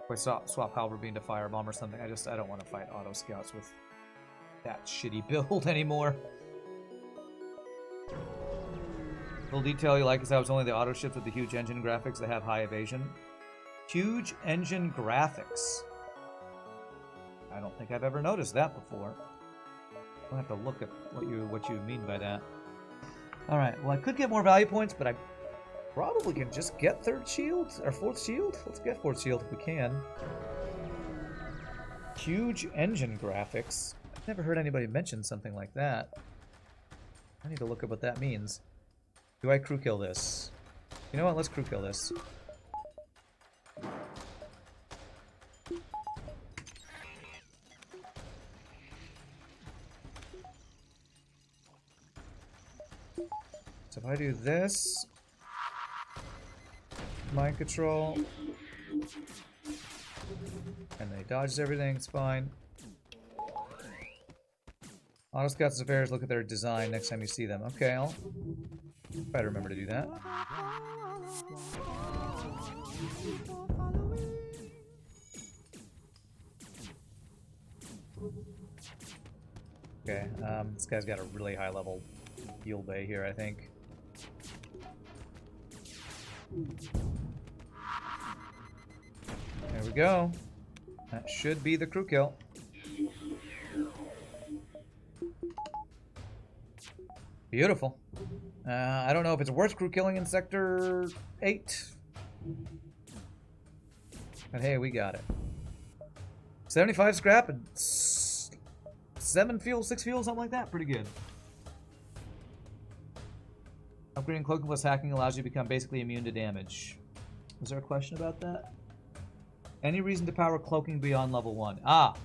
If I swap Halberd Beam to Firebomb or something. I don't want to fight auto scouts with that shitty build anymore. Little detail you like is that was only the auto ships with the huge engine graphics that have high evasion. Huge engine graphics. I don't think I've ever noticed that before. I'll have to look at what you mean by that. Alright, well I could get more value points, but I probably can just get third shield, or fourth shield. Let's get fourth shield if we can. Huge engine graphics. I've never heard anybody mention something like that. I need to look at what that means. Do I crew kill this? You know what? Let's crew kill this. So if I do this, mind control, and they dodges everything, it's fine. Auto Scouts Affairs, look at their design next time you see them. Okay, I'll try to remember to do that. Okay, this guy's got a really high level heal bay here, I think. There we go. That should be the crew kill. Beautiful. I don't know if it's worth crew killing in Sector 8. But hey, we got it. 75 scrap and 7 fuel, 6 fuel, something like that. Pretty good. Upgrading cloaking plus hacking allows you to become basically immune to damage. Was there a question about that? Any reason to power cloaking beyond level 1? Ah!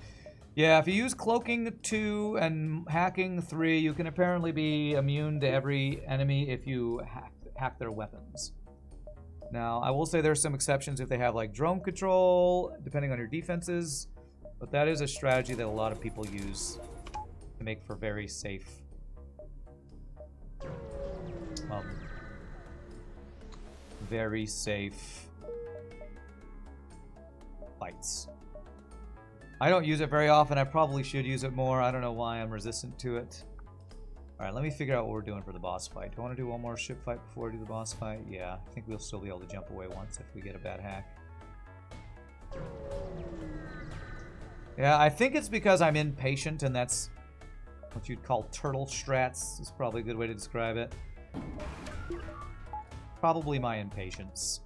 Yeah, if you use cloaking 2 and hacking 3, you can apparently be immune to every enemy if you hack their weapons. Now, I will say there's some exceptions if they have like drone control, depending on your defenses, but that is a strategy that a lot of people use to make for very safe fights. I don't use it very often. I probably should use it more. I don't know why I'm resistant to it. Alright, let me figure out what we're doing for the boss fight. Do I want to do one more ship fight before I do the boss fight? Yeah, I think we'll still be able to jump away once if we get a bad hack. Yeah, I think it's because I'm impatient, and that's what you'd call turtle strats. Is probably a good way to describe it. Probably my impatience.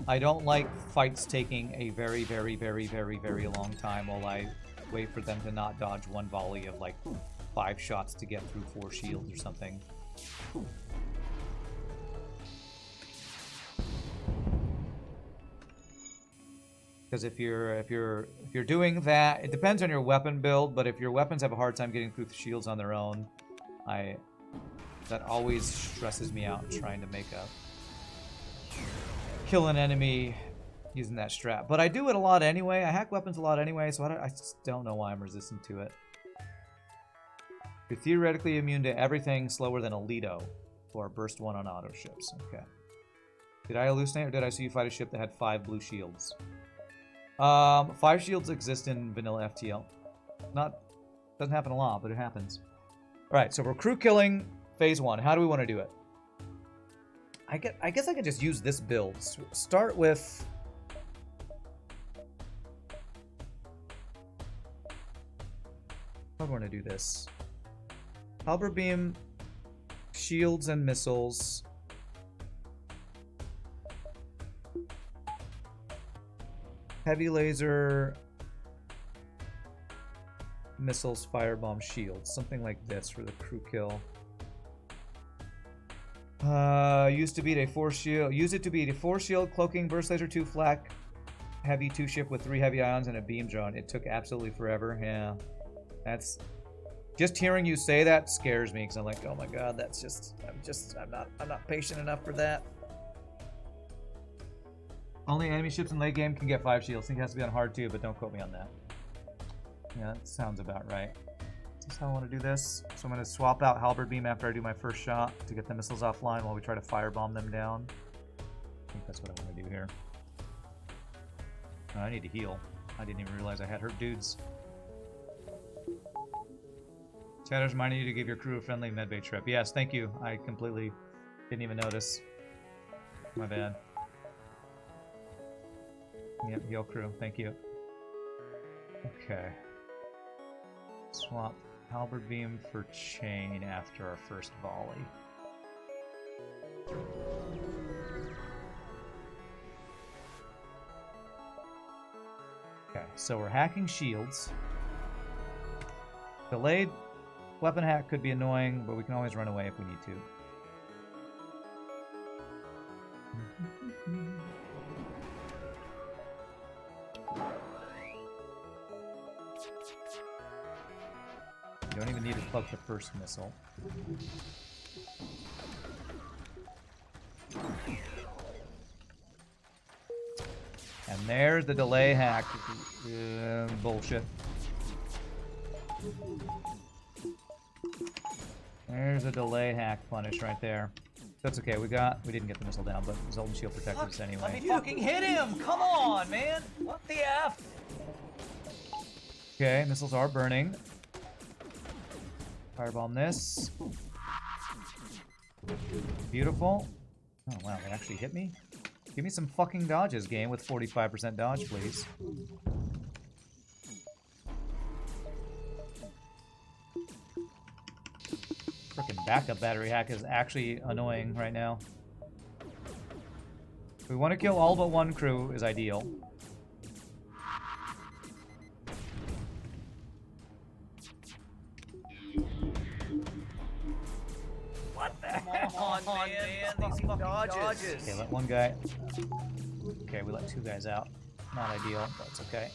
I don't like fights taking a very, very, very, very, very long time while I wait for them to not dodge one volley of like 5 shots to get through 4 shields or something. Because if you're doing that, it depends on your weapon build, but if your weapons have a hard time getting through the shields on their own, that always stresses me out trying to kill an enemy using that strat. But I do it a lot anyway. I hack weapons a lot anyway, so I just don't know why I'm resistant to it. You're theoretically immune to everything slower than Alito for burst 1 on auto ships. Okay. Did I hallucinate, or did I see you fight a ship that had 5 blue shields? 5 shields exist in vanilla FTL. Doesn't happen a lot, but it happens. Alright, so we're crew killing phase 1. How do we want to do it? I guess I could just use this build. Start with... How do I want to do this? Halberd Beam, shields and missiles. Heavy laser, missiles, firebomb, shields. Something like this for the crew kill. Used to beat a 4 shield. Use it to beat a 4 shield, cloaking, burst laser, 2 flak, heavy 2 ship with 3 heavy ions and a beam drone. It took absolutely forever. Yeah, that's Just hearing you say that scares me because I'm like, oh my god, that's just I'm not patient enough for that. Only enemy ships in late game can get 5 shields. I think it has to be on hard too, but don't quote me on that. Yeah, that sounds about right. Is this how I want to do this? So I'm going to swap out halberd beam after I do my first shot to get the missiles offline while we try to firebomb them down. I think that's what I want to do here. Oh, I need to heal. I didn't even realize I had hurt dudes. Chatter's reminding you to give your crew a friendly medbay trip. Yes, thank you. I completely didn't even notice. My bad. Yep, heal crew. Thank you. Okay. Swap halberd beam for chain after our first volley. Okay, so we're hacking shields. Delayed weapon hack could be annoying, but we can always run away if we need to. You don't even need to plug the first missile. And there's the delay hack. Bullshit. There's a delay hack punish right there. That's okay. We didn't get the missile down, but Zoltan shield protected us anyway. Let me fucking hit him! Come on, man! What the F? Okay, missiles are burning. Firebomb this. Beautiful. Oh wow, they actually hit me? Give me some fucking dodges, game, with 45% dodge, please. Frickin' backup battery hack is actually annoying right now. If we want to kill all but one crew is ideal. Come on, man. These fucking dodges. Okay, let one guy. Okay, we let 2 guys out. Not ideal, but it's okay.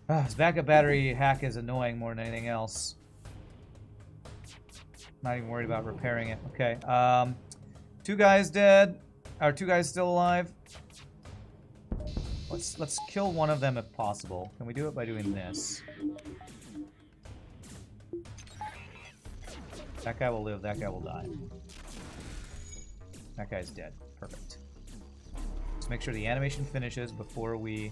This backup battery hack is annoying more than anything else. Not even worried about repairing it. Okay, 2 guys dead. Or 2 guys still alive. Let's kill one of them if possible. Can we do it by doing this? That guy will live, that guy will die. That guy's dead. Perfect. Let's make sure the animation finishes before we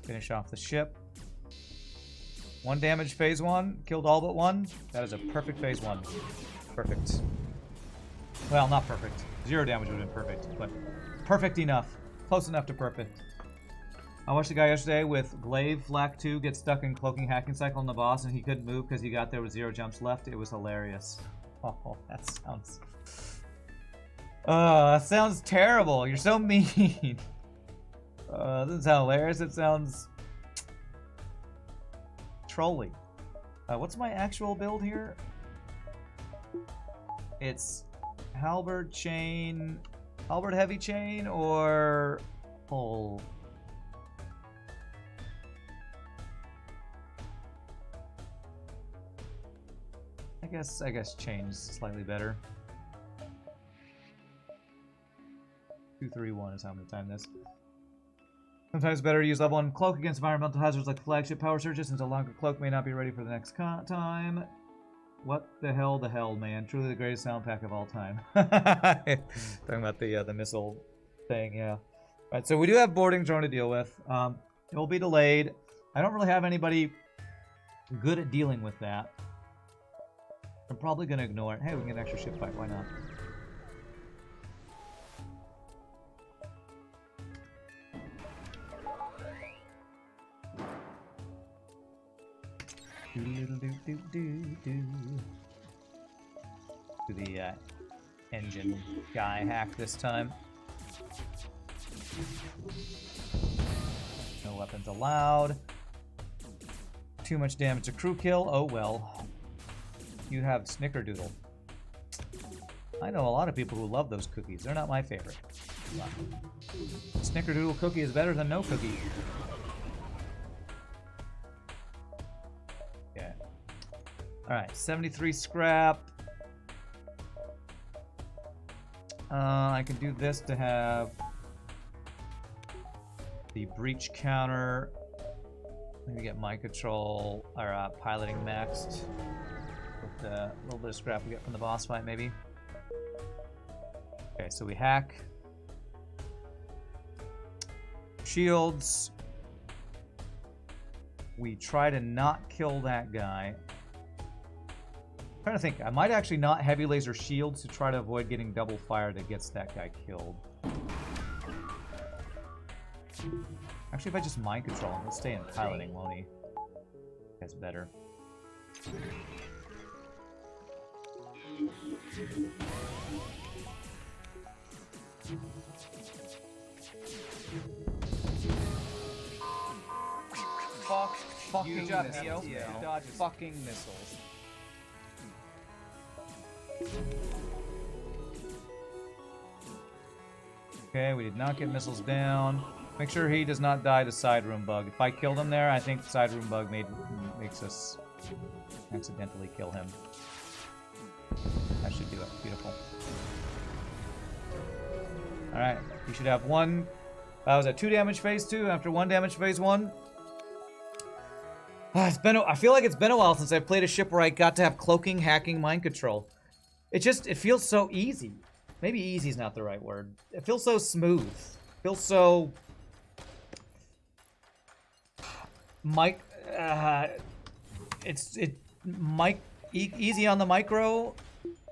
finish off the ship. 1 damage phase 1, killed all but 1. That is a perfect phase 1. Perfect. Well, not perfect. 0 damage would have been perfect, but perfect enough. Close enough to perfect. I watched a guy yesterday with Glaive Flak 2 get stuck in cloaking hacking cycle on the boss and he couldn't move because he got there with 0 jumps left. It was hilarious. Oh, that sounds... Oh, that sounds terrible. You're so mean. That doesn't sound hilarious. It sounds... trolly. What's my actual build here? It's halberd chain... halberd heavy chain or pole? I guess chain's slightly better. 2, 3, 1 is how I'm gonna time this. Sometimes it's better to use level 1 cloak against environmental hazards like flagship power surges, since a longer cloak may not be ready for the next time. What the hell, man? Truly the greatest sound pack of all time. Talking about the missile thing, yeah. Alright, so we do have boarding drone to deal with. It will be delayed. I don't really have anybody good at dealing with that. I'm probably going to ignore it. Hey, we can get an extra ship fight. Why not? Do the engine guy hack this time. No weapons allowed. Too much damage to crew kill. Oh well. You have Snickerdoodle. I know a lot of people who love those cookies. They're not my favorite. Snickerdoodle cookie is better than no cookie. Okay. Alright, 73 scrap. I can do this to have the breach counter. Maybe get mind control or piloting maxed with a little bit of scrap we get from the boss fight, maybe. Okay, so we hack. Shields. We try to not kill that guy. I'm trying to think. I might actually not heavy laser shields to try to avoid getting double fire that gets that guy killed. Actually, if I just mind control him, he'll stay in piloting, won't he? That's better. Fucking missiles. Dodge fucking missiles. Okay, we did not get missiles down. Make sure he does not die to side room bug. If I killed him there, I think side room bug makes us accidentally kill him. That should do it. Beautiful. Alright, he should have one. Was that 2 damage phase 2 after 1 damage phase 1? I feel like it's been a while since I've played a ship where I got to have cloaking, hacking, mind control. It feels so easy. Maybe easy is not the right word. It feels so smooth. It feels so... easy on the micro.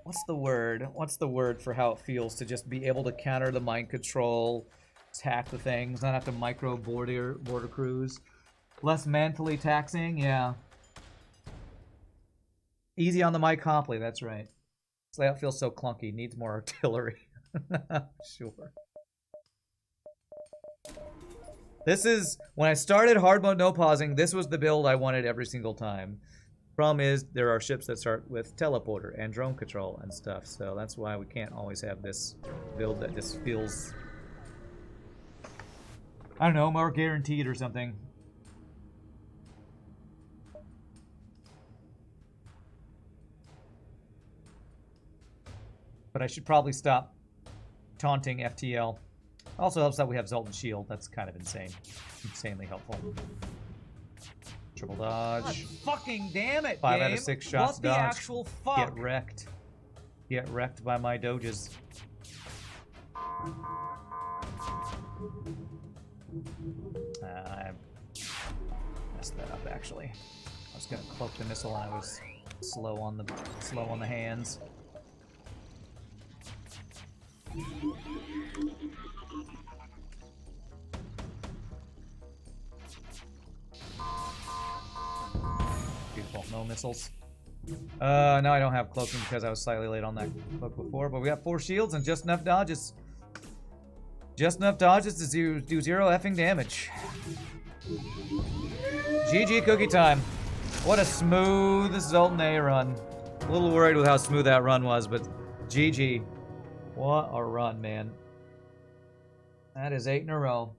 What's the word? What's the word for how it feels to just be able to counter the mind control, attack the things, not have to micro border cruise? Less mentally taxing, yeah. Easy on the mic comply, that's right. This layout feels so clunky, needs more artillery. Sure. This is, when I started hard mode no pausing, this was the build I wanted every single time. Problem is, there are ships that start with teleporter and drone control and stuff, so that's why we can't always have this build that just feels, I don't know, more guaranteed or something. But I should probably stop taunting FTL. Also helps that we have Zoltan Shield. That's kind of insane. Insanely helpful. Triple dodge. God fucking damn it, 5 out of 6 shots what dodge. The actual fuck? Get wrecked. Get wrecked by my doges. I messed that up actually. I was gonna cloak the missile and I was slow on the hands. Beautiful. No missiles. No, I don't have cloaking because I was slightly late on that cloak before, but we got 4 shields and just enough dodges. Just enough dodges to do 0 effing damage. GG cookie time. What a smooth Zoltan A run. A little worried with how smooth that run was, but GG. What a run, man. That is 8 in a row.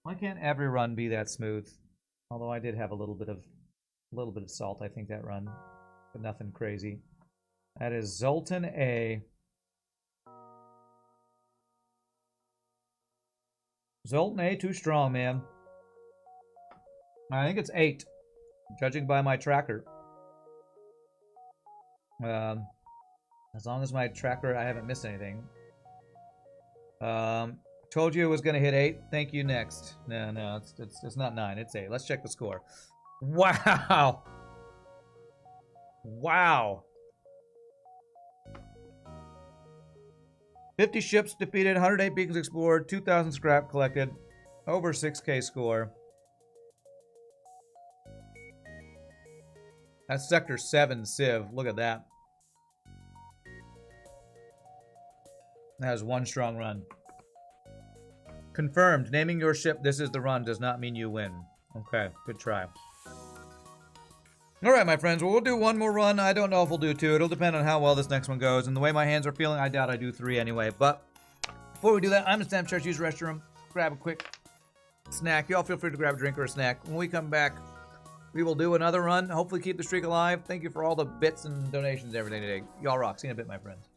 Why can't every run be that smooth? Although I did have a little bit of salt, I think, that run. But nothing crazy. That is Zoltan A. Zoltan A too strong, man. I think it's 8, judging by my tracker. As long as my tracker, I haven't missed anything. Told you it was gonna hit 8. Thank you. Next. No, it's not 9. It's 8. Let's check the score. Wow. Wow. 50 ships defeated, 108 beacons explored, 2,000 scrap collected, over 6K score. That's Sector 7 Civ. Look at that. That was 1 strong run. Confirmed. Naming your ship "This is the run" does not mean you win. Okay, good try. Alright, my friends. Well, we'll do 1 more run. I don't know if we'll do 2. It'll depend on how well this next one goes. And the way my hands are feeling, I doubt I do 3 anyway. But Before we do that, I'm gonna stand upstairs, use the restroom, grab a quick snack. Y'all feel free to grab a drink or a snack. When we come back, we will do another run. Hopefully keep the streak alive. Thank you for all the bits and donations every day today. Y'all rock. See you in a bit, my friends.